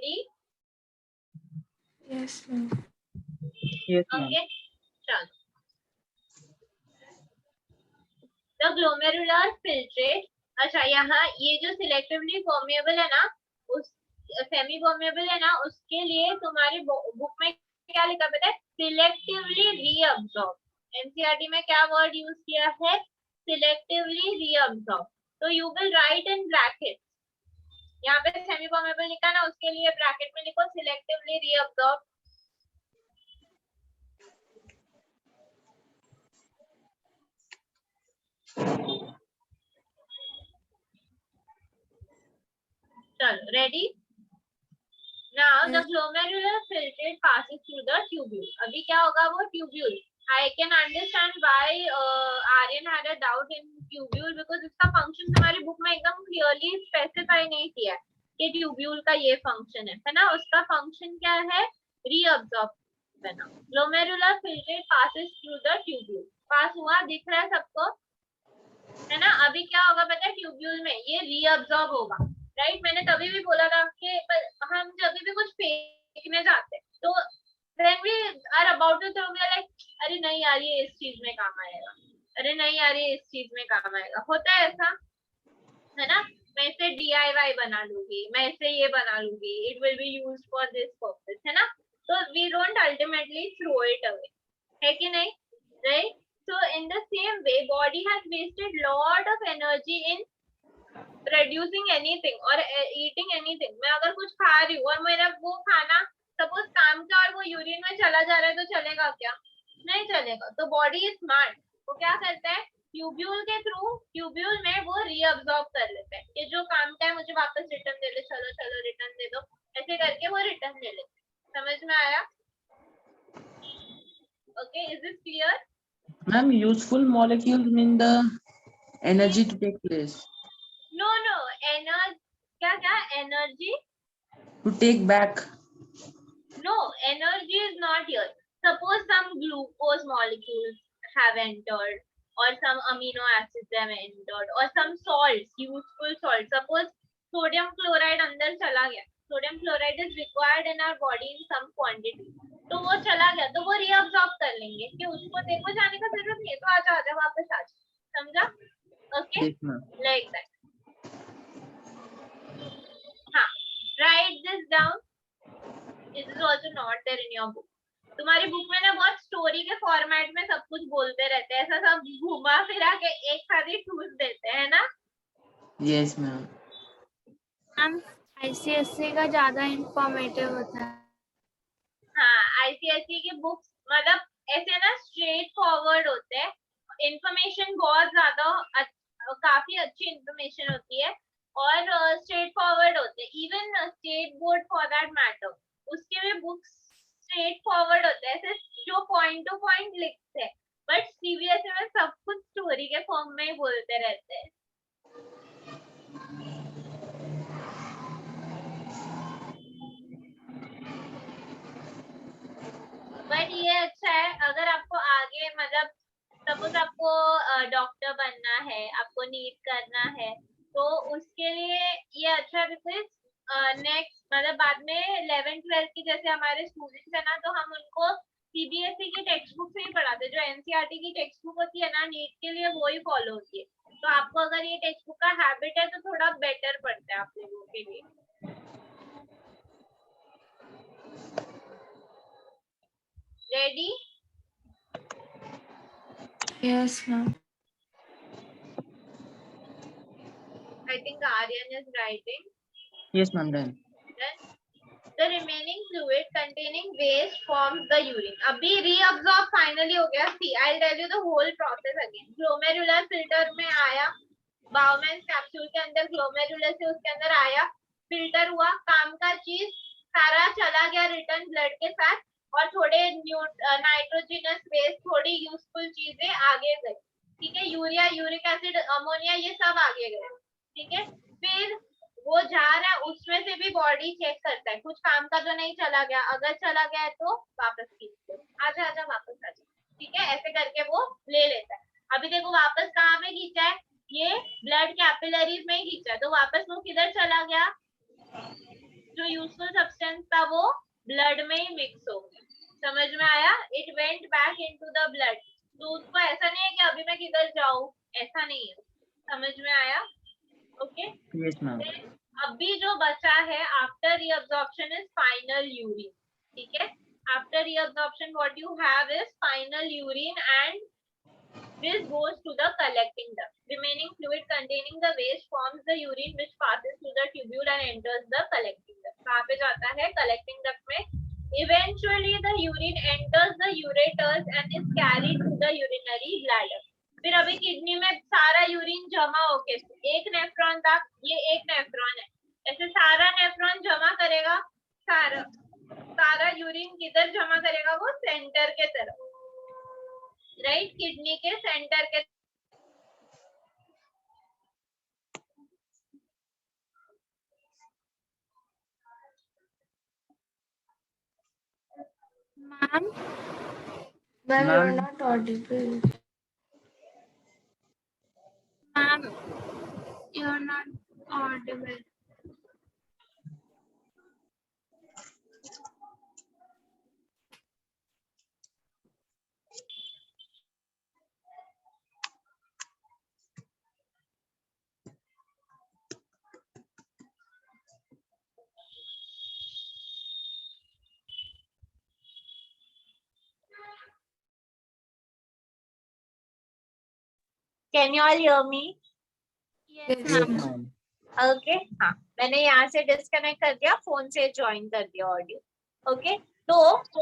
ready? Yes, ma'am. Yes, ma'am. Okay, चलो. The glomerular filtrate. अच्छा, यहाँ ये जो selectively permeable है ना, उस सेमी परमेबल है ना, उसके लिए तुम्हारी बुक में क्या लिखा पता है? Selectively reabsorb. एनसीईआरटी में क्या वर्ड यूज किया है? Selectively reabsorb. तो you will write in bracket. यहाँ पे सेमी परमेबल लिखा ना, उसके लिए ब्रैकेट में लिखो सिलेक्टिवली रीअब्सॉर्ब. चलो, ready? Now the glomerular filtrate passes through the tubule. अभी क्या होगा? वो tubule. I can understand why Aryan had a doubt in tubule because इसका function तुम्हारी बुक में एकदम clearly specify नहीं किया कि tubule का ये function है ना? उसका function क्या है? Reabsorb करना. Glomerular filtrate passes through the tubule. पास हुआ? दिख रहा है सबको? है ना? अभी क्या होगा पता है? tubule में ये reabsorb होगा. राइट मैंने तभी भी बोला था कि हम जब भी कुछ फेंकने जाते हैं तो when we are about to throw we are like अरे नहीं यार ये इस चीज में काम आएगा, अरे नहीं यार ये इस चीज में काम आएगा. होता है ऐसा, है ना? मैं इसे DIY बना लूंगी, मैं इसे ये बना लूंगी, it will be used for this purpose, है ना? तो we don't ultimately throw it away, है कि नहीं? Right. So in the same way body has wasted lot of energy in producing anything और ईटिंग एनीथिंग. मैं अगर कुछ खा रही हूँ और मेरा वो खाना सपोज काम का और वो यूरिन में चला जा रहा है तो चलेगा क्या? नहीं चलेगा. तो बॉडी इज स्मार्ट. वो क्या करता है? ट्यूब्यूल के थ्रू ट्यूब्यूल में वो रीअब्सॉर्ब कर लेते हैं कि जो काम का है मुझे वापस रिटर्न दे दो, चलो चलो रिटर्न दे दो, ऐसे करके वो रिटर्न दे लेते हैं. समझ में आया? Okay, is this clear? Ma'am, useful molecules mean the energy to take place. No no, energy क्या क्या? Energy To take back. No, energy is not here. Suppose some glucose molecules have entered, or some amino acids have entered, or some salts, useful salts. Suppose sodium chloride अंदर चला गया. Sodium chloride is required in our body in some quantity. तो वो चला गया तो वो reabsorb कर लेंगे कि उसको देखो जाने का जरूरत नहीं है, तो आजा आजा वापस आजा. समझा? Okay, Yes, ma'am. like that. हाँ, write this down. This is also not there in your book. तुम्हारी बुक में ना बहुत स्टोरी के फॉर्मेट में सब कुछ बोलते रहते हैं, ऐसा सब घुमा फिरा के एक साथ ही ठूस देते हैं ना. Yes, ma'am. मैम ICSE का ज्यादा इंफॉर्मेटिव होता है. हाँ, ICSE की बुक्स मतलब ऐसे ना स्ट्रेट फॉरवर्ड होते हैं. इंफॉर्मेशन बहुत ज्यादा काफी अच्छी इंफॉर्मेशन होती है और स्ट्रेट फॉरवर्ड होते हैं. Even state board for that matter, उसके भी बुक्स स्ट्रेट फॉरवर्ड होते हैं, ऐसे जो पॉइंट टू पॉइंट लिखते हैं. बट CBSE में सब कुछ स्टोरी के फॉर्म में ही बोलते रहते हैं. बट ये अच्छा है अगर आपको आगे मतलब सपोज आपको डॉक्टर बनना है, आपको नीट करना है, तो उसके लिए ये अच्छा है बिकॉज नेक्स्ट मतलब बाद में 11th-12th की जैसे हमारे स्टूडेंट्स है ना, तो हम उनको CBSE की टेक्स्ट बुक से ही पढ़ाते हैं. जो NCERT की टेक्स्ट बुक होती है ना नीट के लिए वो ही फॉलो होती है. तो आपको अगर ये टेक्स्ट बुक का हैबिट है तो थोड़ा बेटर पड़ता है आप लोगों के लिए. Ready? Yes, ma'am. I think Aryan is writing. Yes, ma'am. Done. Then the remaining fluid containing waste forms the urine. अभी reabsorb finally हो गया. See, I'll tell you the whole process again. Glomerular filter में आया, Bowman's capsule के अंदर glomerular से उसके अंदर आया, filter हुआ, काम का चीज सारा चला गया रिटर्न ब्लड के साथ, और थोड़े नाइट्रोजनस वेस्ट, थोड़ी यूजफुल चीजें आगे गई. ठीक है, यूरिया, यूरिक एसिड, अमोनिया, ये सब आगे गए. ठीक है, फिर वो जा रहा है, उसमें से भी बॉडी चेक करता है कुछ काम का तो नहीं चला गया, अगर चला गया है तो वापस खींच दो, आजा आजा वापस आजा. ठीक है, ऐसे करके वो ले लेता है. अभी देखो वापस कहाँ पे खींचा है? ये ब्लड कैपिलरीज में ही खींचा है, तो वापस वो किधर चला गया? जो यूजफुल सब्सटेंस था वो ब्लड में ही मिक्स हो गया। समझ में आया? It went back into the blood. तो उसको ऐसा नहीं है कि अभी मैं किधर जाऊं, ऐसा नहीं है। समझ में आया? ओके। Yes, ma'am. अभी जो बचा है after reabsorption is final urine. ठीक है, after reabsorption what you have is final urine and this goes to the collecting duct. Remaining fluid containing the waste forms the urine which passes through the tubule and enters the collecting duct. कहाँ पे जाता है? collecting duct में. Eventually the urine enters the ureters and is carried to the urinary bladder. फिर अभी kidney में सारा urine जमा होके, एक नेफ्रॉन था, ये एक नेफ्रॉन है, ऐसे सारा नेफ्रॉन जमा करेगा, सारा यूरिन किधर जमा करेगा? वो सेंटर के तरफ, राइट, किडनी के सेंटर के। Ma'am, Ma'am, you are Ma'am. not audible. ma'am, you're not audible. Can you all hear me? Yes, Yes. Yes, ma'am. ma'am. Okay, हाँ, मैंने यहाँ से डिस्कनेक्ट कर दिया, फोन से ज्वाइन कर दिया ऑडियो। ओके, तो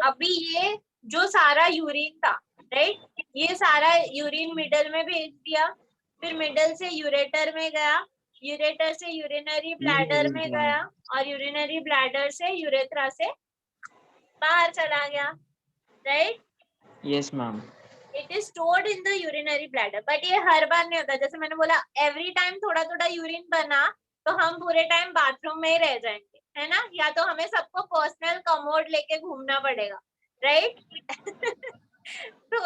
अभी ये जो सारा यूरिन था, राइट, ये सारा यूरिन मिडल में भेज दिया, फिर मिडल से यूरेटर में गया, यूरेटर से यूरिनरी ब्लैडर में गया, और यूरिनरी ब्लैडर से यूरेथ्रा से बाहर चला गया, right. Yes, ma'am. It is stored in the urinary bladder, but ये हर बार नहीं होता। जैसे मैंने बोला, एवरी टाइम थोड़ा थोड़ा यूरिन बना तो हम पूरे टाइम बाथरूम में ही रह जाएंगे, है ना, या तो हमें सबको पर्सनल कमोड लेके घूमना पड़ेगा, राइट। तो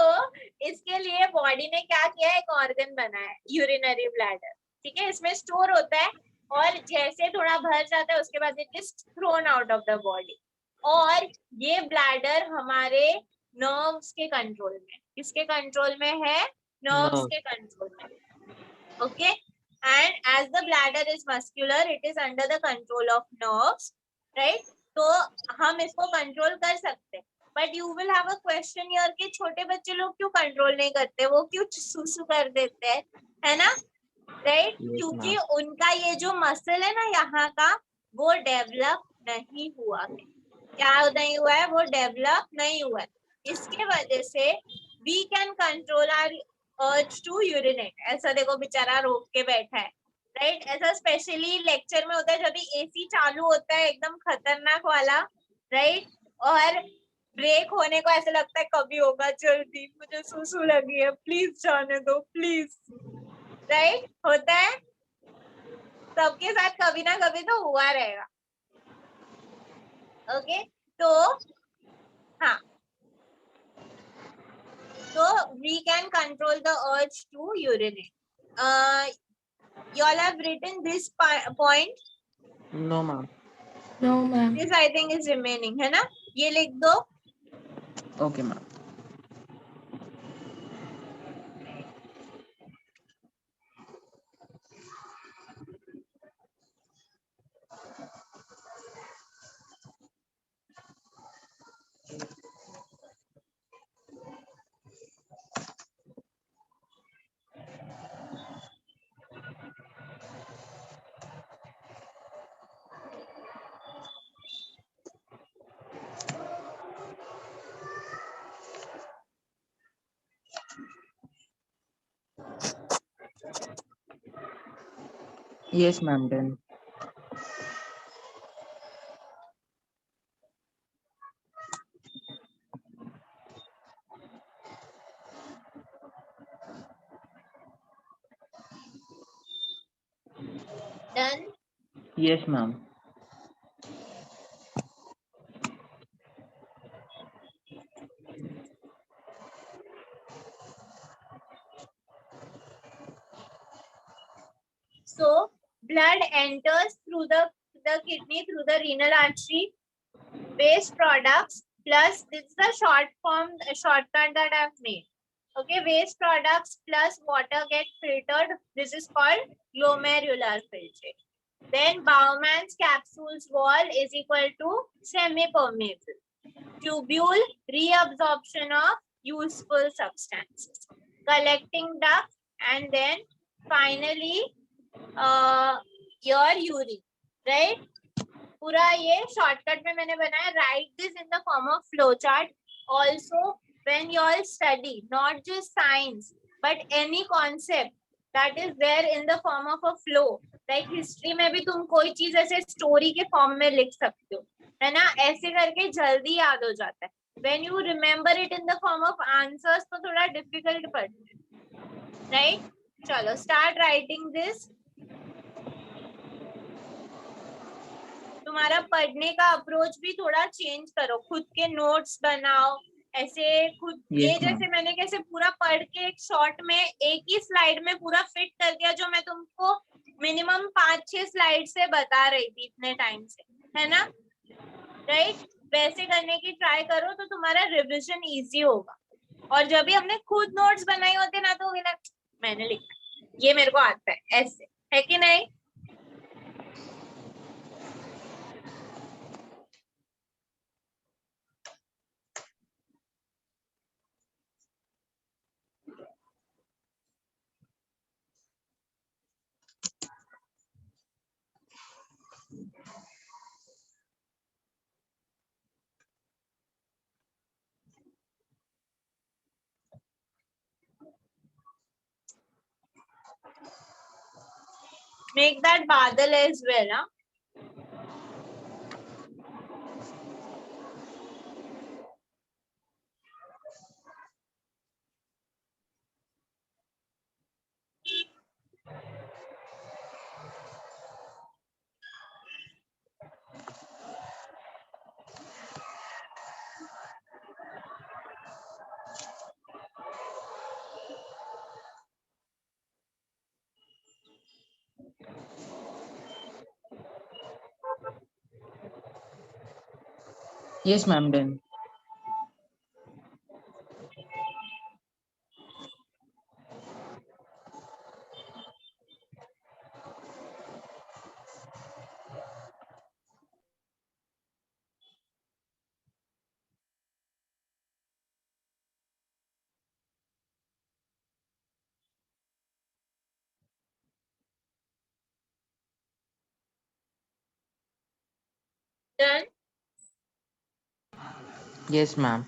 इसके लिए बॉडी ने क्या किया, एक ऑर्गन बनाया है, यूरिनरी ब्लैडर। ठीक है, इसमें स्टोर होता है, और जैसे थोड़ा भर जाता है उसके बाद it is thrown out of the body. और ये ब्लैडर हमारे नर्व्स के कंट्रोल में, किसके कंट्रोल में है? Nerves Nerve. के कंट्रोल में। Okay, and as the bladder is muscular, it is under the control of nerves, right. तो हम इसको कंट्रोल कर सकते हैं, but you will have a question here कि छोटे बच्चे लोग क्यों कंट्रोल नहीं करते, वो क्यों सुसु कर देते हैं, है ना, राइट। Yes, क्योंकि ma'am. उनका ये जो मसल है ना यहाँ का, वो डेवलप नहीं हुआ है। क्या नहीं हुआ है? वो डेवलप नहीं हुआ है। इसके वजह से we can control our urge to urinate. ऐसा देखो, बेचारा रोक के बैठा है, राइट। ऐसा स्पेशली लेक्चर में होता है, जब एसी चालू होता है एकदम खतरनाक वाला, राइट, और ब्रेक होने को ऐसा लगता है कभी होगा, जल्दी मुझे सुसु लगी है, प्लीज जाने दो प्लीज, राइट, होता है सबके साथ, कभी ना कभी तो हुआ रहेगा। ओके, तो हाँ, so we can control the urge to urinate. You all have written this point. No, ma'am. No, ma'am. This I think is remaining, है ना? ये लिख दो। Okay, ma'am. Yes, ma'am. Then. Done. Yes, ma'am. So blood enters through the the kidney through the renal artery. Waste products plus, this is the shortcut that I've made. Okay, waste products plus water get filtered. This is called glomerular filtrate. Then Bowman's capsules wall is equal to semi-permeable. Tubule, reabsorption of useful substances. Collecting duct, and then finally your urine, right? पूरा ये shortcut में मैंने बनाया. Write this in the form of flowchart. Also, when you all study not just science but any concept that is there in the form of a flow, like history में भी तुम कोई चीज ऐसे स्टोरी के फॉर्म में लिख सकते हो, है ना? ऐसे करके जल्दी याद हो जाता है. When you remember it in the form of answers तो थोड़ा difficult पड़ता है, right? चलो start writing this. तुम्हारा पढ़ने का अप्रोच भी थोड़ा चेंज करो, खुद के नोट्स बनाओ ऐसे खुद. ये जैसे मैंने कैसे पूरा पढ़ के एक शॉर्ट में एक ही स्लाइड में पूरा फिट कर दिया, जो मैं तुमको मिनिमम 5-6 स्लाइड से बता रही थी इतने टाइम से, है ना? राइट? वैसे करने की ट्राई करो तो तुम्हारा रिविजन इजी होगा. और जब भी हमने खुद नोट्स बनाए होते ना तो मैंने लिखा ये मेरे को आता है, ऐसे है कि नहीं? Make that Badal as well, huh? Yes, ma'am. Done. Done. Yes, ma'am.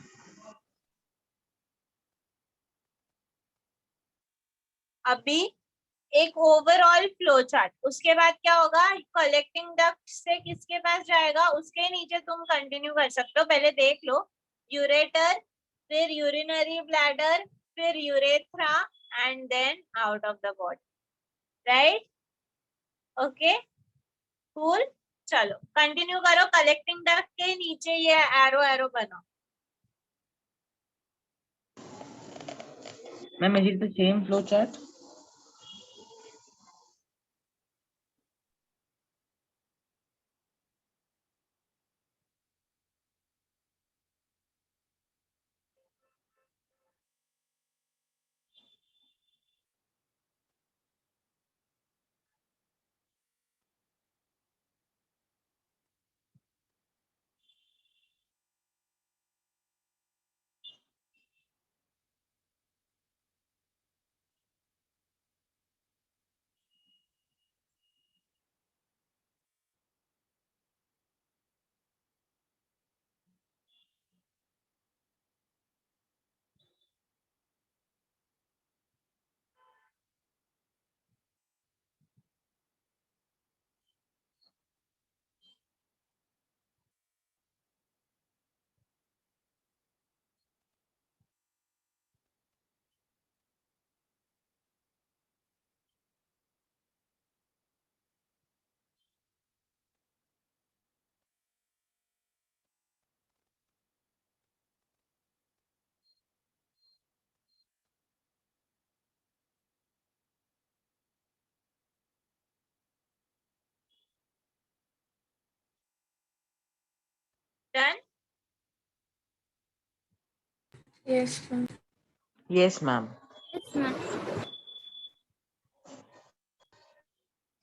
अभी एक ओवरऑल फ्लो चार्ट, उसके बाद क्या होगा? कलेक्टिंग डक्ट से किसके पास जाएगा उसके नीचे तुम कंटिन्यू कर सकते हो. पहले देख लो यूरेटर, फिर यूरिनरी ब्लैडर, फिर urethra and then out of the body, right? Okay cool. चलो कंटिन्यू करो. कलेक्टिंग डक्ट के नीचे ये एरो एरो बनाओ. Ma'am, is it the same flow chart? Done? Yes, ma'am. Yes, ma'am. Yes, ma'am.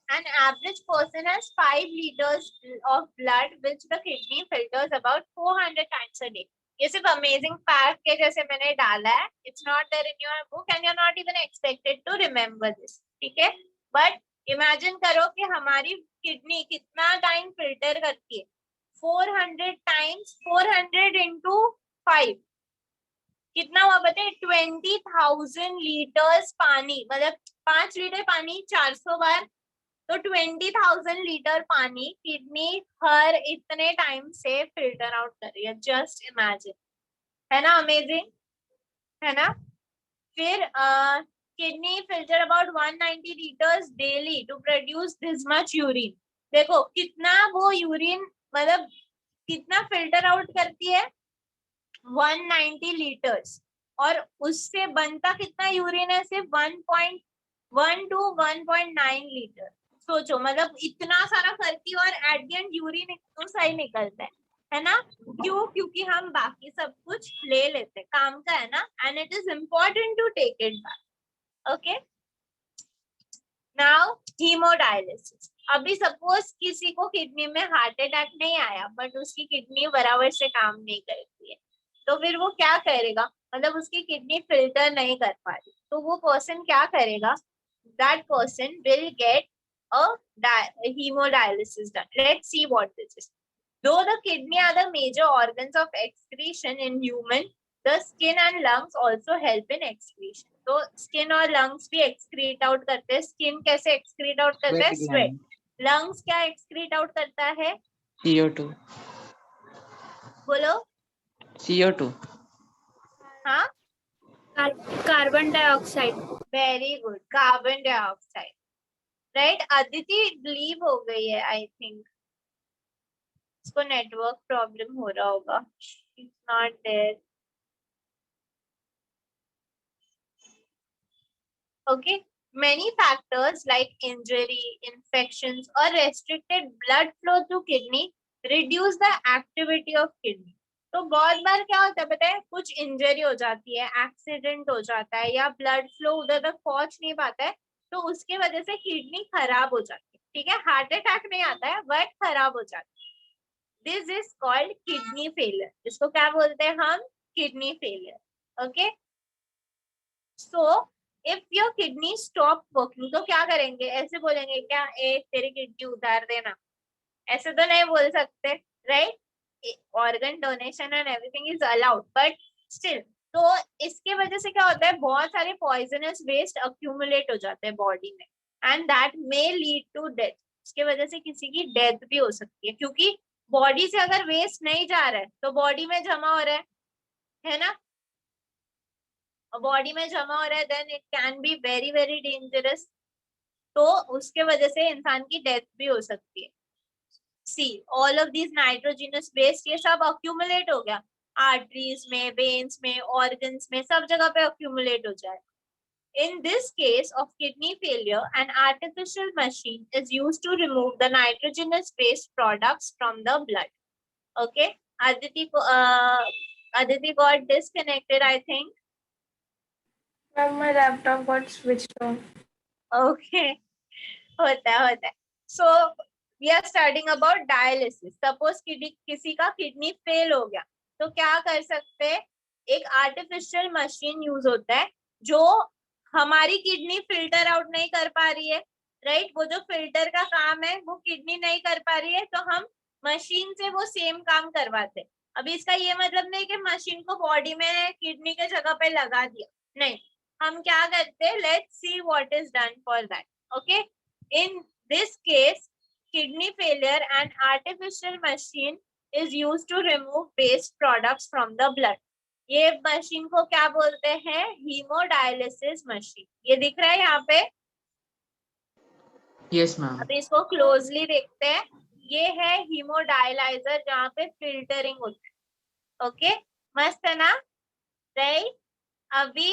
An average person has 5 liters of blood which the kidney filters about 400 times a day. ये सिर्फ amazing fact के जैसे मैंने डाला है. It's not there in your book and you're not even expected to remember this. ठीक है? But imagine करो कि हमारी किडनी कितना टाइम फिल्टर करती है. 400 times 400 into 5 कितना हुआ बताए? 20,000 लीटर्स पानी, मतलब 5 लीटर पानी 400 बार, तो 20,000 लीटर पानी किडनी हर इतने टाइम से फिल्टर आउट कर रही है. जस्ट इमेजिन, है ना अमेजिंग, है ना. फिर kidney filter about 190 litres daily to produce this much urine. देखो कितना वो यूरिन, मतलब कितना फिल्टर आउट करती है, 190 लीटर्स, और उससे बनता कितना यूरिन है? सिर्फ 1.1 to 1.9 लीटर. सोचो, मतलब इतना सारा करती है और एट द एंड यूरिन इतना सा ही निकलता है ना. क्यों? क्योंकि हम बाकी सब कुछ ले लेते हैं, काम का है ना, and it is important to take it back. Okay, now haemodialysis. अभी सपोज किसी को किडनी में हार्ट अटैक नहीं आया बट उसकी किडनी बराबर से काम नहीं करती है, तो फिर वो क्या करेगा? मतलब उसकी किडनी फिल्टर नहीं कर पा रही, तो वो पर्सन क्या करेगा? That person will get a hemodialysis done. Let's see what this is. Though the kidney are the major organs of excretion in human, the skin and lungs also help in excretion. तो skin और lungs भी excrete out करते हैं. Skin कैसे excrete out करता है? Sweat. Lungs क्या excrete out करता है? CO2. बोलो. CO2. हाँ, Carbon dioxide. very good. Carbon dioxide. Right? Aditi leave हो गई है आई थिंक. इसको नेटवर्क प्रॉब्लम हो रहा होगा. It's not there. Okay. Many factors like injury, infections, or restricted blood flow to kidney reduce the activity of kidney. तो बहुत बार क्या होता है पता है? कुछ इंजरी हो जाती है, एक्सीडेंट हो जाता है, या ब्लड फ्लो उधर तक पहुंच नहीं पाता है, तो उसकी वजह से किडनी खराब हो जाती है. ठीक है, हार्ट अटैक नहीं आता है बट खराब हो जाती है. This is called kidney failure. इसको क्या बोलते हैं हम? Kidney failure. Okay, so if your kidney stop working, तो क्या करेंगे? ऐसे बोलेंगे क्या? ए तेरी किडनी उतार देना, ऐसे तो नहीं बोल सकते, right? Organ donation and everything is allowed but still. तो इसके वजह से क्या होता है? बहुत सारे पॉइजनस वेस्ट अक्यूमुलेट हो जाते हैं बॉडी में and that may lead to death. इसके वजह से किसी की डेथ भी हो सकती है, क्योंकि बॉडी से अगर वेस्ट नहीं जा रहा है तो बॉडी में जमा हो रहा है ना. बॉडी में जमा हो रहा है, then it can be very very dangerous. तो उसके वजह से इंसान की डेथ भी हो सकती है. See all of this nitrogenous waste, ये सब अक्यूमुलेट हो गया आर्टरीज में, वेन्स में, ऑर्गन्स में, सब जगह पे अक्यूमुलेट हो जाए. In this case of kidney failure, an artificial machine is used to remove the nitrogenous waste products from the blood. Okay, Aditi got disconnected, I think. Ma'am, my laptop got switched on. Okay, होता है. So we are studying about dialysis. Suppose किसी का kidney fail हो गया, तो क्या कर सकते हैं? एक आर्टिफिशियल मशीन यूज होता है जो हमारी किडनी फिल्टर आउट नहीं कर पा रही है, राइट? वो जो फिल्टर का काम है वो किडनी नहीं कर पा रही है, तो हम मशीन से वो सेम काम करवाते हैं. अभी इसका ये मतलब नहीं कि मशीन को बॉडी में किडनी के जगह पे लगा दिया, नहीं. हम क्या करते हैं? Let's see what is done for that. Okay, in this case kidney failure, an artificial machine is used to remove waste products from the blood. ये मशीन को क्या बोलते हैं? Haemodialysis machine. ये दिख रहा है यहाँ पे? Yes, ma'am. अब इसको क्लोजली देखते हैं. ये है हीमोडायलाइजर जहाँ पे फिल्टरिंग होती है. ओके, मस्त है ना, राइट? अभी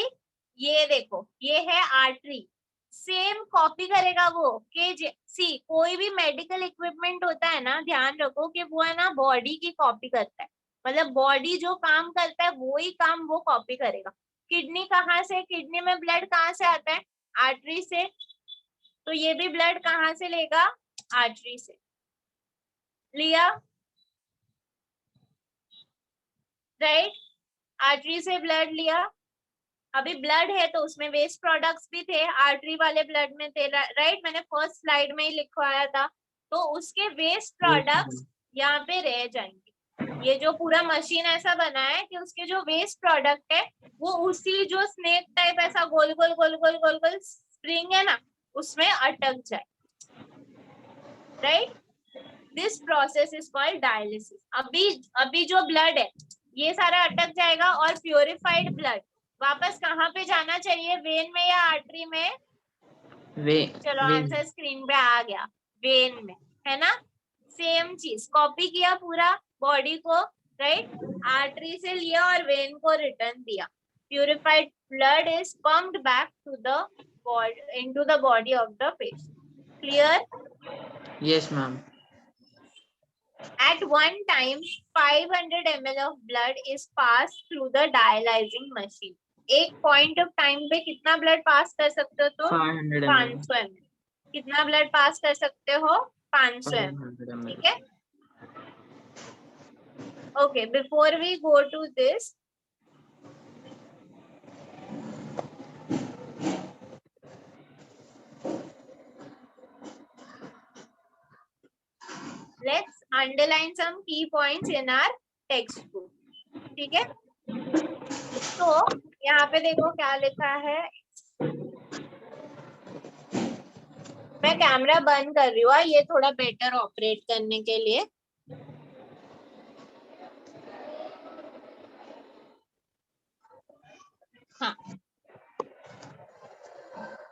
ये देखो, ये है आर्टरी, सेम कॉपी करेगा वो कि सी कोई भी मेडिकल इक्विपमेंट होता है ना, ध्यान रखो कि वो है ना बॉडी की कॉपी करता है, मतलब बॉडी जो काम करता है वो ही काम वो कॉपी करेगा। किडनी कहाँ से, किडनी में ब्लड कहाँ से आता है, आर्टरी से, तो ये भी ब्लड कहाँ से लेगा, आर्टरी से लिया, राइट, आर्टरी से ब्लड लिया। अभी ब्लड है तो उसमें वेस्ट प्रोडक्ट्स भी थे, आर्टरी वाले ब्लड में थे, राइट, मैंने फर्स्ट स्लाइड में ही लिखवाया था। तो उसके वेस्ट प्रोडक्ट्स यहाँ पे रह जाएंगे। ये जो पूरा मशीन ऐसा बना है कि उसके जो वेस्ट प्रोडक्ट है वो उसी जो स्नेक टाइप ऐसा गोल गोल गोल गोल गोल गोल स्प्रिंग है ना, उसमें अटक जाए, right. This process is called dialysis. अभी जो ब्लड है ये सारा अटक जाएगा और प्योरिफाइड ब्लड वापस कहाँ पे जाना चाहिए, वेन में या आर्टरी में, चलो आंसर स्क्रीन पे आ गया, वेन में, है ना। सेम चीज कॉपी किया पूरा बॉडी को, राइट, आर्टरी से लिया और वेन को रिटर्न दिया। Purified blood is pumped back to the body, into the body of the patient. Clear? Yes, ma'am. At one time, 500 ml of blood is passed through the dialyzing machine. एक point of time पे कितना blood pass कर सकते हो, तो 500 500 ml। कितना blood pass कर सकते हो, 500 ml, 500 ml. ठीक है। Okay, before we go to this, let's underline some key points in our textbook, ठीक है। तो यहाँ पे देखो क्या लिखा है, मैं कैमरा बंद कर रही हूँ ये थोड़ा बेटर ऑपरेट करने के लिए। हाँ,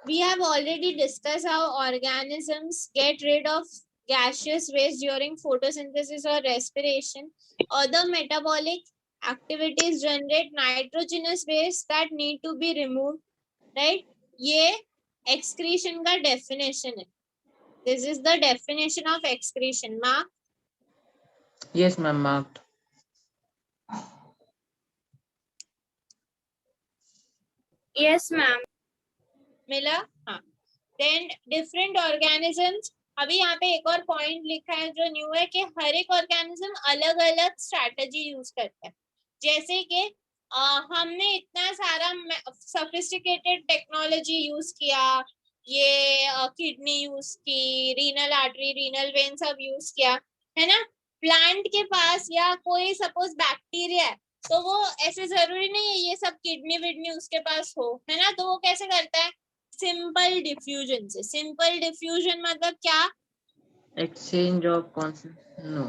we have already discussed how organisms get rid of gaseous waste during photosynthesis or respiration. Other metabolic activities generate nitrogenous waste that need to be removed, right? ये excretion का definition है. This is the definition of excretion. Mark? Yes, ma'am, marked. Yes, ma'am. मिला? हाँ. Then different organisms, अभी यहाँ पे एक और पॉइंट लिखा है जो न्यू है कि हर एक ऑर्गेनिज्म अलग अलग स्ट्रैटेजी यूज करता है। जैसे कि हमने इतना सारा सोफिस्टिकेटेड टेक्नोलॉजी यूज किया, ये किडनी यूज की, रीनल आर्टरी, रीनल वेन सब यूज किया, है ना। प्लांट के पास या कोई सपोज बैक्टीरिया है तो वो ऐसे जरूरी नहीं है ये सब किडनी विडनी उसके पास हो, है ना। तो वो कैसे करता है, सिंपल डिफ्यूजन से। सिंपल डिफ्यूजन मतलब क्या, Exchange of no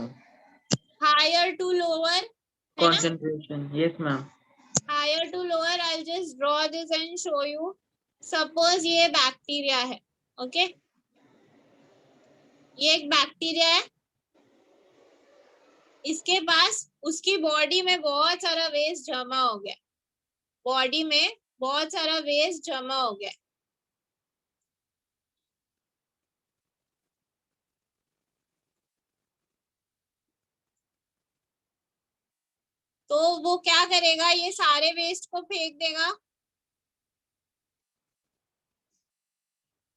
higher to lower, concentration. Yes, ma'am. Higher to lower. I just draw this and show you. Suppose ये बैक्टीरिया है, ओके, ये एक बैक्टीरिया है, इसके पास उसकी बॉडी में बहुत सारा वेस्ट जमा हो गया, बॉडी में बहुत सारा वेस्ट जमा हो गया। तो वो क्या करेगा, ये सारे वेस्ट को फेंक देगा।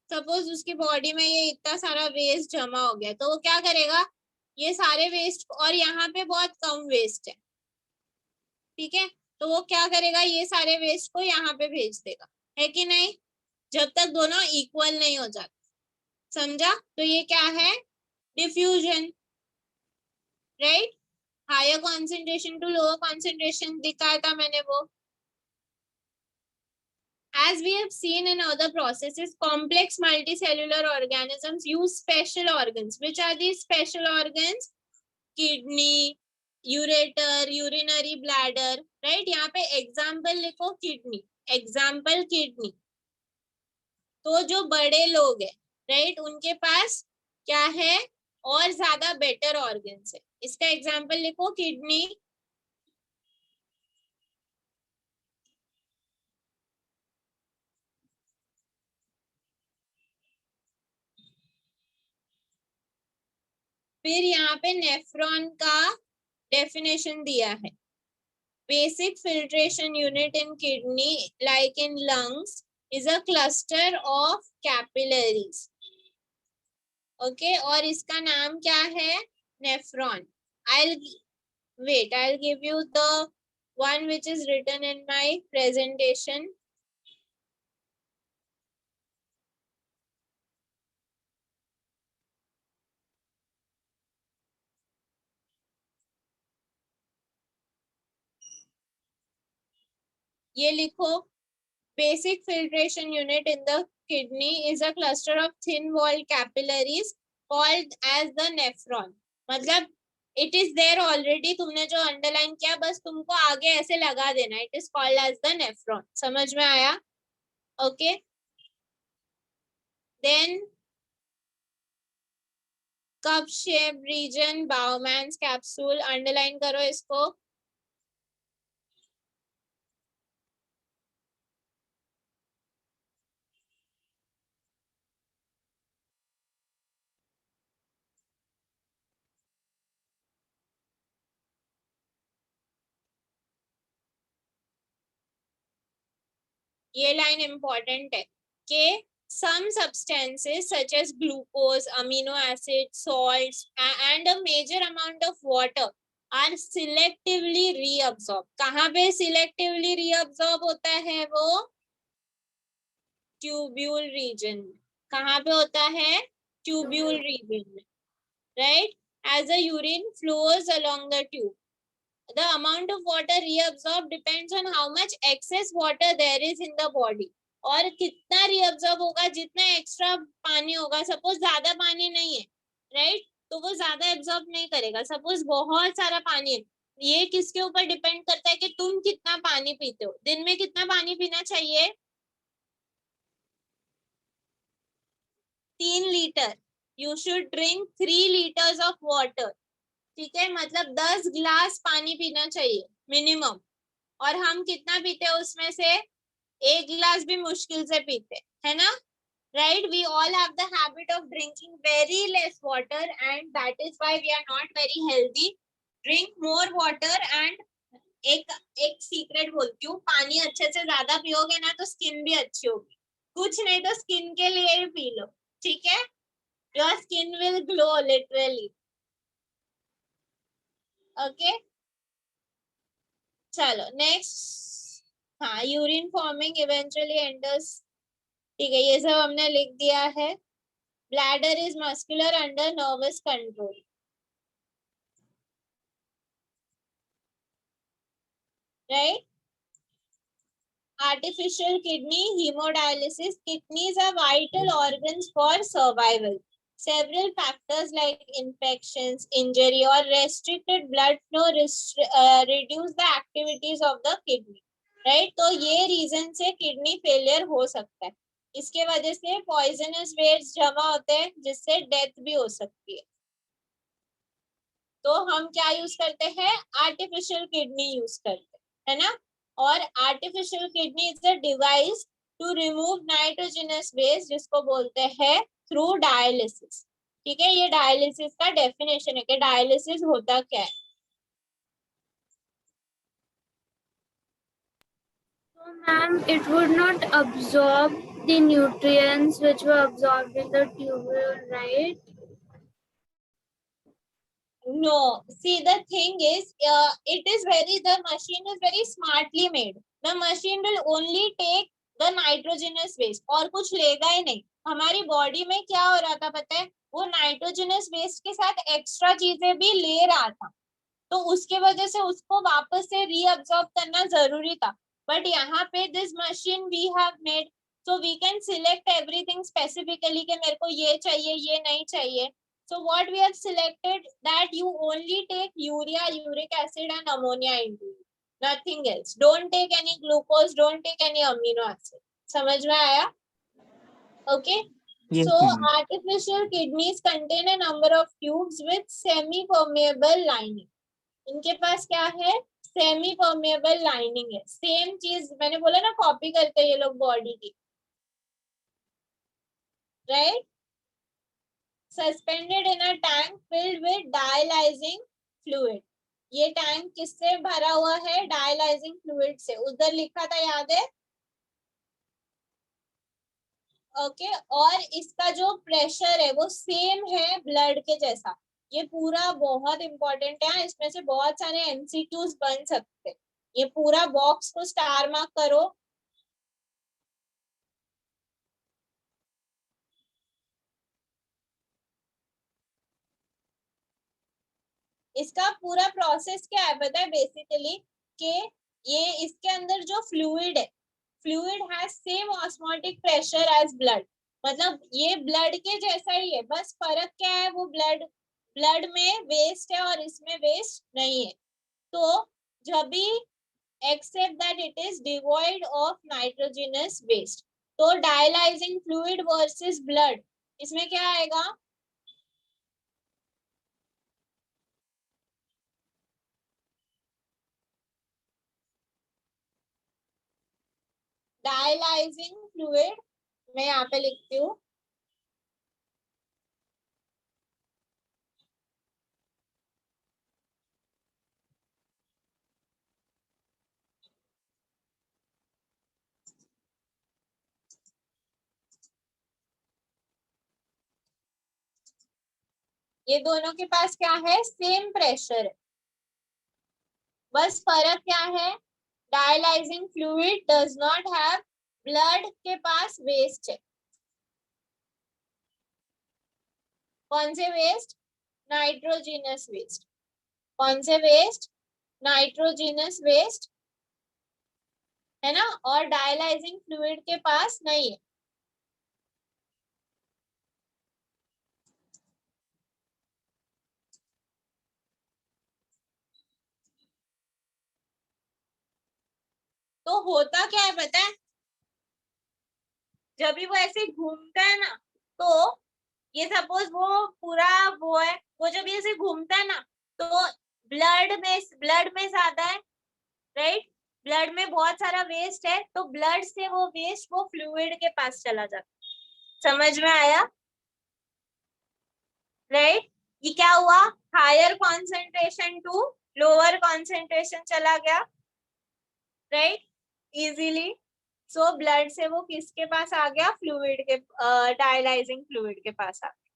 सपोज उसकी बॉडी में ये इतना सारा वेस्ट जमा हो गया तो वो क्या करेगा, ये सारे वेस्ट, और यहाँ पे बहुत कम वेस्ट है, ठीक है, तो वो क्या करेगा, ये सारे वेस्ट को यहाँ पे भेज देगा, है कि नहीं, जब तक दोनों इक्वल नहीं हो जाते। समझा? तो ये क्या है, diffusion, right. Higher concentration to lower concentration दिखाया था मैंने वो। As we have seen in other processes, complex multicellular organisms use special organs. Which are these special organs? Kidney, ureter, urinary bladder, right? यहाँ पे example लिखो kidney, example kidney. तो जो बड़े लोग हैं, right? उनके पास क्या है, और ज्यादा better organs है। इसका example लिखो kidney, फिर यहाँ पे नेफ्रॉन का डेफिनेशन दिया है. Basic filtration unit in kidney, like in lungs, is a cluster of capillaries. Okay, और इसका नाम क्या है? Nephron. I'll give you the one which is written in my presentation. ये लिखो. Basic filtration unit in the kidney is a cluster of thin-walled capillaries called as the nephron. मतलब it is there already. तुमने जो underline किया बस तुमको आगे ऐसे लगा देना. It is called as the nephron. समझ में आया? Okay. Then cup-shaped region, Bowman's capsule. Underline करो इसको. ये लाइन इम्पोर्टेंट है कि some substances such as glucose, amino acids, salts and a major amount of water are selectively reabsorbed. कहाँ पे selectively reabsorb होता है वो? Tubule region. कहाँ पे होता है? Tubule region. Right? As the urine flows along the tube, the amount of water reabsorbed depends on how much excess water there is in the body. और कितना reabsorb होगा, जितना एक्स्ट्रा पानी होगा. सपोज ज्यादा पानी नहीं है, राइट, तो वो ज्यादा एब्जॉर्ब नहीं करेगा. सपोज बहुत सारा पानी है, ये किसके ऊपर डिपेंड करता है कि तुम कितना पानी पीते हो. दिन में कितना पानी पीना चाहिए? 3 litre. You should drink 3 liters of water. ठीक है, मतलब 10 गिलास पानी पीना चाहिए मिनिमम. और हम कितना पीते हैं उसमें से? 1 गिलास भी मुश्किल से पीते है ना. Right, we all have the habit of drinking very less water and that is why we are not very healthy. Drink more water and एक सीक्रेट बोलती हूँ, पानी अच्छे से ज्यादा पियोगे ना तो स्किन भी अच्छी होगी. कुछ नहीं तो स्किन के लिए ही पी लो, ठीक है. Your skin will glow literally. Okay. चलो नेक्स्ट. हाँ, यूरिन फॉर्मिंग इवेंचुअली एंटर्स. ठीक है, ये सब हमने लिख दिया है. Bladder is muscular under nervous control. Right. Artificial kidney, haemodialysis. Kidneys are vital organs for survival. Several factors like infections, injury or restricted blood flow reduce the activities of the kidney. Right? तो ये reason से kidney failure हो सकता है. इसके वजह से poisonous weights जमा होते हैं जिससे डेथ भी हो सकती है. तो हम क्या यूज करते हैं? आर्टिफिशियल किडनी यूज करते हैं, है ना. और artificial kidney is a device to remove nitrogenous waste, जिसको बोलते हैं थ्रू डायलिसिस. ठीक है, ये डायलिसिस का डेफिनेशन है कि डायलिसिस होता क्या है. So, ma'am, it would not absorb the nutrients which were absorbed in the tubule, right? No, see the thing is, the machine is very smartly made. The machine will only take the nitrogenous waste और कुछ लेगा ही नहीं. हमारी body में क्या हो रहा था पता है? वो नाइट्रोजनस वेस्ट के साथ एक्स्ट्रा चीजें भी ले रहा था, तो उसके वजह से उसको वापस से रीअब्सॉर्ब करना जरूरी था. बट यहाँ पे this machine we have made, so we can select everything specifically कि मेरे को ये चाहिए, ये नहीं चाहिए. So what we have selected that you only take urea, uric acid and ammonia into it. Nothing else. Don't take any glucose, don't take any amino acid. समझ में आया? Okay. Yes, So ma'am. artificial kidneys contain a number of tubes with semi-permeable lining. इनके पास क्या है? Semi permeable lining है. Same चीज मैंने बोला ना, कॉपी करते हैं ये लोग बॉडी की, right. Suspended in a tank filled with dialysing fluid. ये टैंक किससे भरा हुआ है? डायलाइजिंग फ्लूइड से। उधर लिखा था, याद है? ओके और इसका जो प्रेशर है वो सेम है ब्लड के जैसा। ये पूरा बहुत इंपॉर्टेंट है, इसमें से बहुत सारे एमसीक्यूज बन सकते हैं। ये पूरा बॉक्स को स्टार मार्क करो। इसका पूरा प्रोसेस क्या है पता है? बेसिकली कि ये इसके अंदर जो फ्लूइड है, fluid has same osmotic pressure as blood. मतलब ये ब्लड के जैसा ही है, बस फर्क क्या है? वो ब्लड में वेस्ट है और इसमें वेस्ट नहीं है। तो जब भी except that it is devoid of nitrogenous waste, तो डायलाइजिंग फ्लूइड वर्सेस ब्लड, इसमें क्या आएगा? डायलाइजिंग फ्लूइड, मैं यहाँ पे लिखती हूँ, ये दोनों के पास क्या है? सेम प्रेशर है। बस फर्क क्या है? Dialysing fluid does not have blood के पास वेस्ट है। कौन से वेस्ट? Nitrogenous waste. कौन से वेस्ट? नाइट्रोजिनस वेस्ट, है ना? और डायलाइजिंग फ्लूइड के पास नहीं है। तो होता क्या है पता है? जब भी वो ऐसे घूमता है ना, तो ये सपोज वो पूरा वो है, वो जब ऐसे घूमता है ना, तो ब्लड में ज्यादा है, राइट? ब्लड में बहुत सारा वेस्ट है, तो ब्लड से वो वेस्ट वो फ्लूइड के पास चला जाता है। समझ में आया? राइट? ये क्या हुआ? Higher concentration to lower concentration चला गया, राइट? इजीली। सो ब्लड से वो किसके पास आ गया? फ्लूइड के, डायलाइजिंग फ्लूइड के पास आ गया।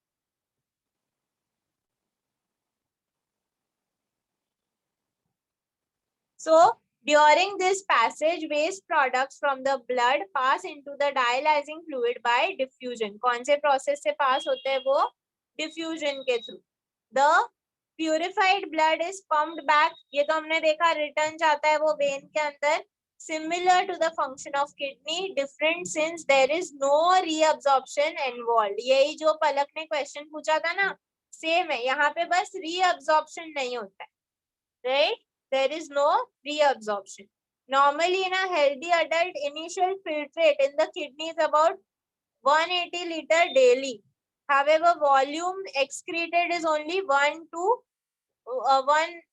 So during this passage, waste products from the blood pass into the dialyzing fluid by diffusion. कौन से process से pass होते हैं वो? Diffusion के through. The purified blood is pumped back. ये तो हमने देखा, return जाता है वो vein के अंदर. Similar to the function of kidney, different since there is no reabsorption involved. यही जो पलक ने question पूछा था ना, same है। यहाँ पे बस reabsorption नहीं होता है, right? There is no reabsorption. Normally in a healthy adult, initial filtrate in the kidney is about 180 liter daily. However, volume excreted is only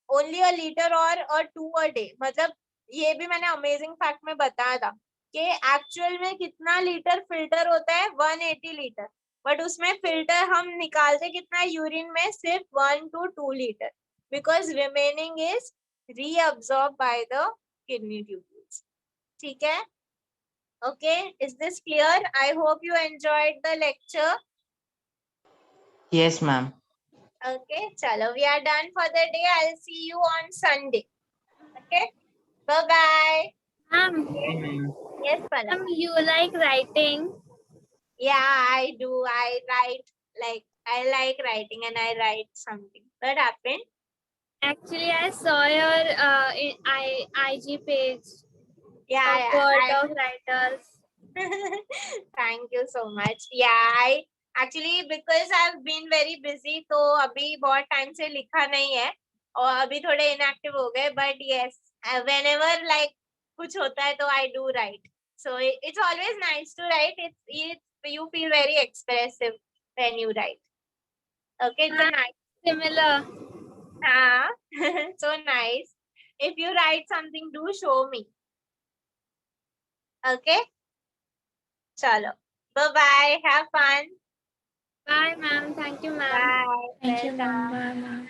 only a liter or 2 a day. मतलब ये भी मैंने amazing fact में बताया था कि actual में कितना लीटर फिल्टर होता है? 180 लीटर, बट उसमें फिल्टर हम निकालते कितना यूरिन में? सिर्फ 1 to 2 litre, because remaining is reabsorbed by the kidney tubules. ठीक है? Okay, is this clear? I hope you enjoyed the lecture. Yes, ma'am. Okay, chalo, we are done for the day. I'll see you on Sunday. Okay, bye bye. Yes, Palak. You like writing? Yeah, I do. I like writing and I write something. What happened? Actually, I saw your IG page Yeah, of Word yeah. of Writers. Thank you so much. Yeah, I actually, because I've been very busy, तो अभी बहुत time से लिखा नहीं है और अभी थोड़े inactive हो गए. But yes, whenever like कुछ होता है तो I do write. So it's always nice to write. You feel very expressive when you write. Okay, it's a nice. Similar. So nice. If you write something, do show me. Okay. Chalo. Bye bye. Have fun. Bye, ma'am. Thank you, ma'am. Bye. Thank you, ma'am. Welcome. Bye, ma'am.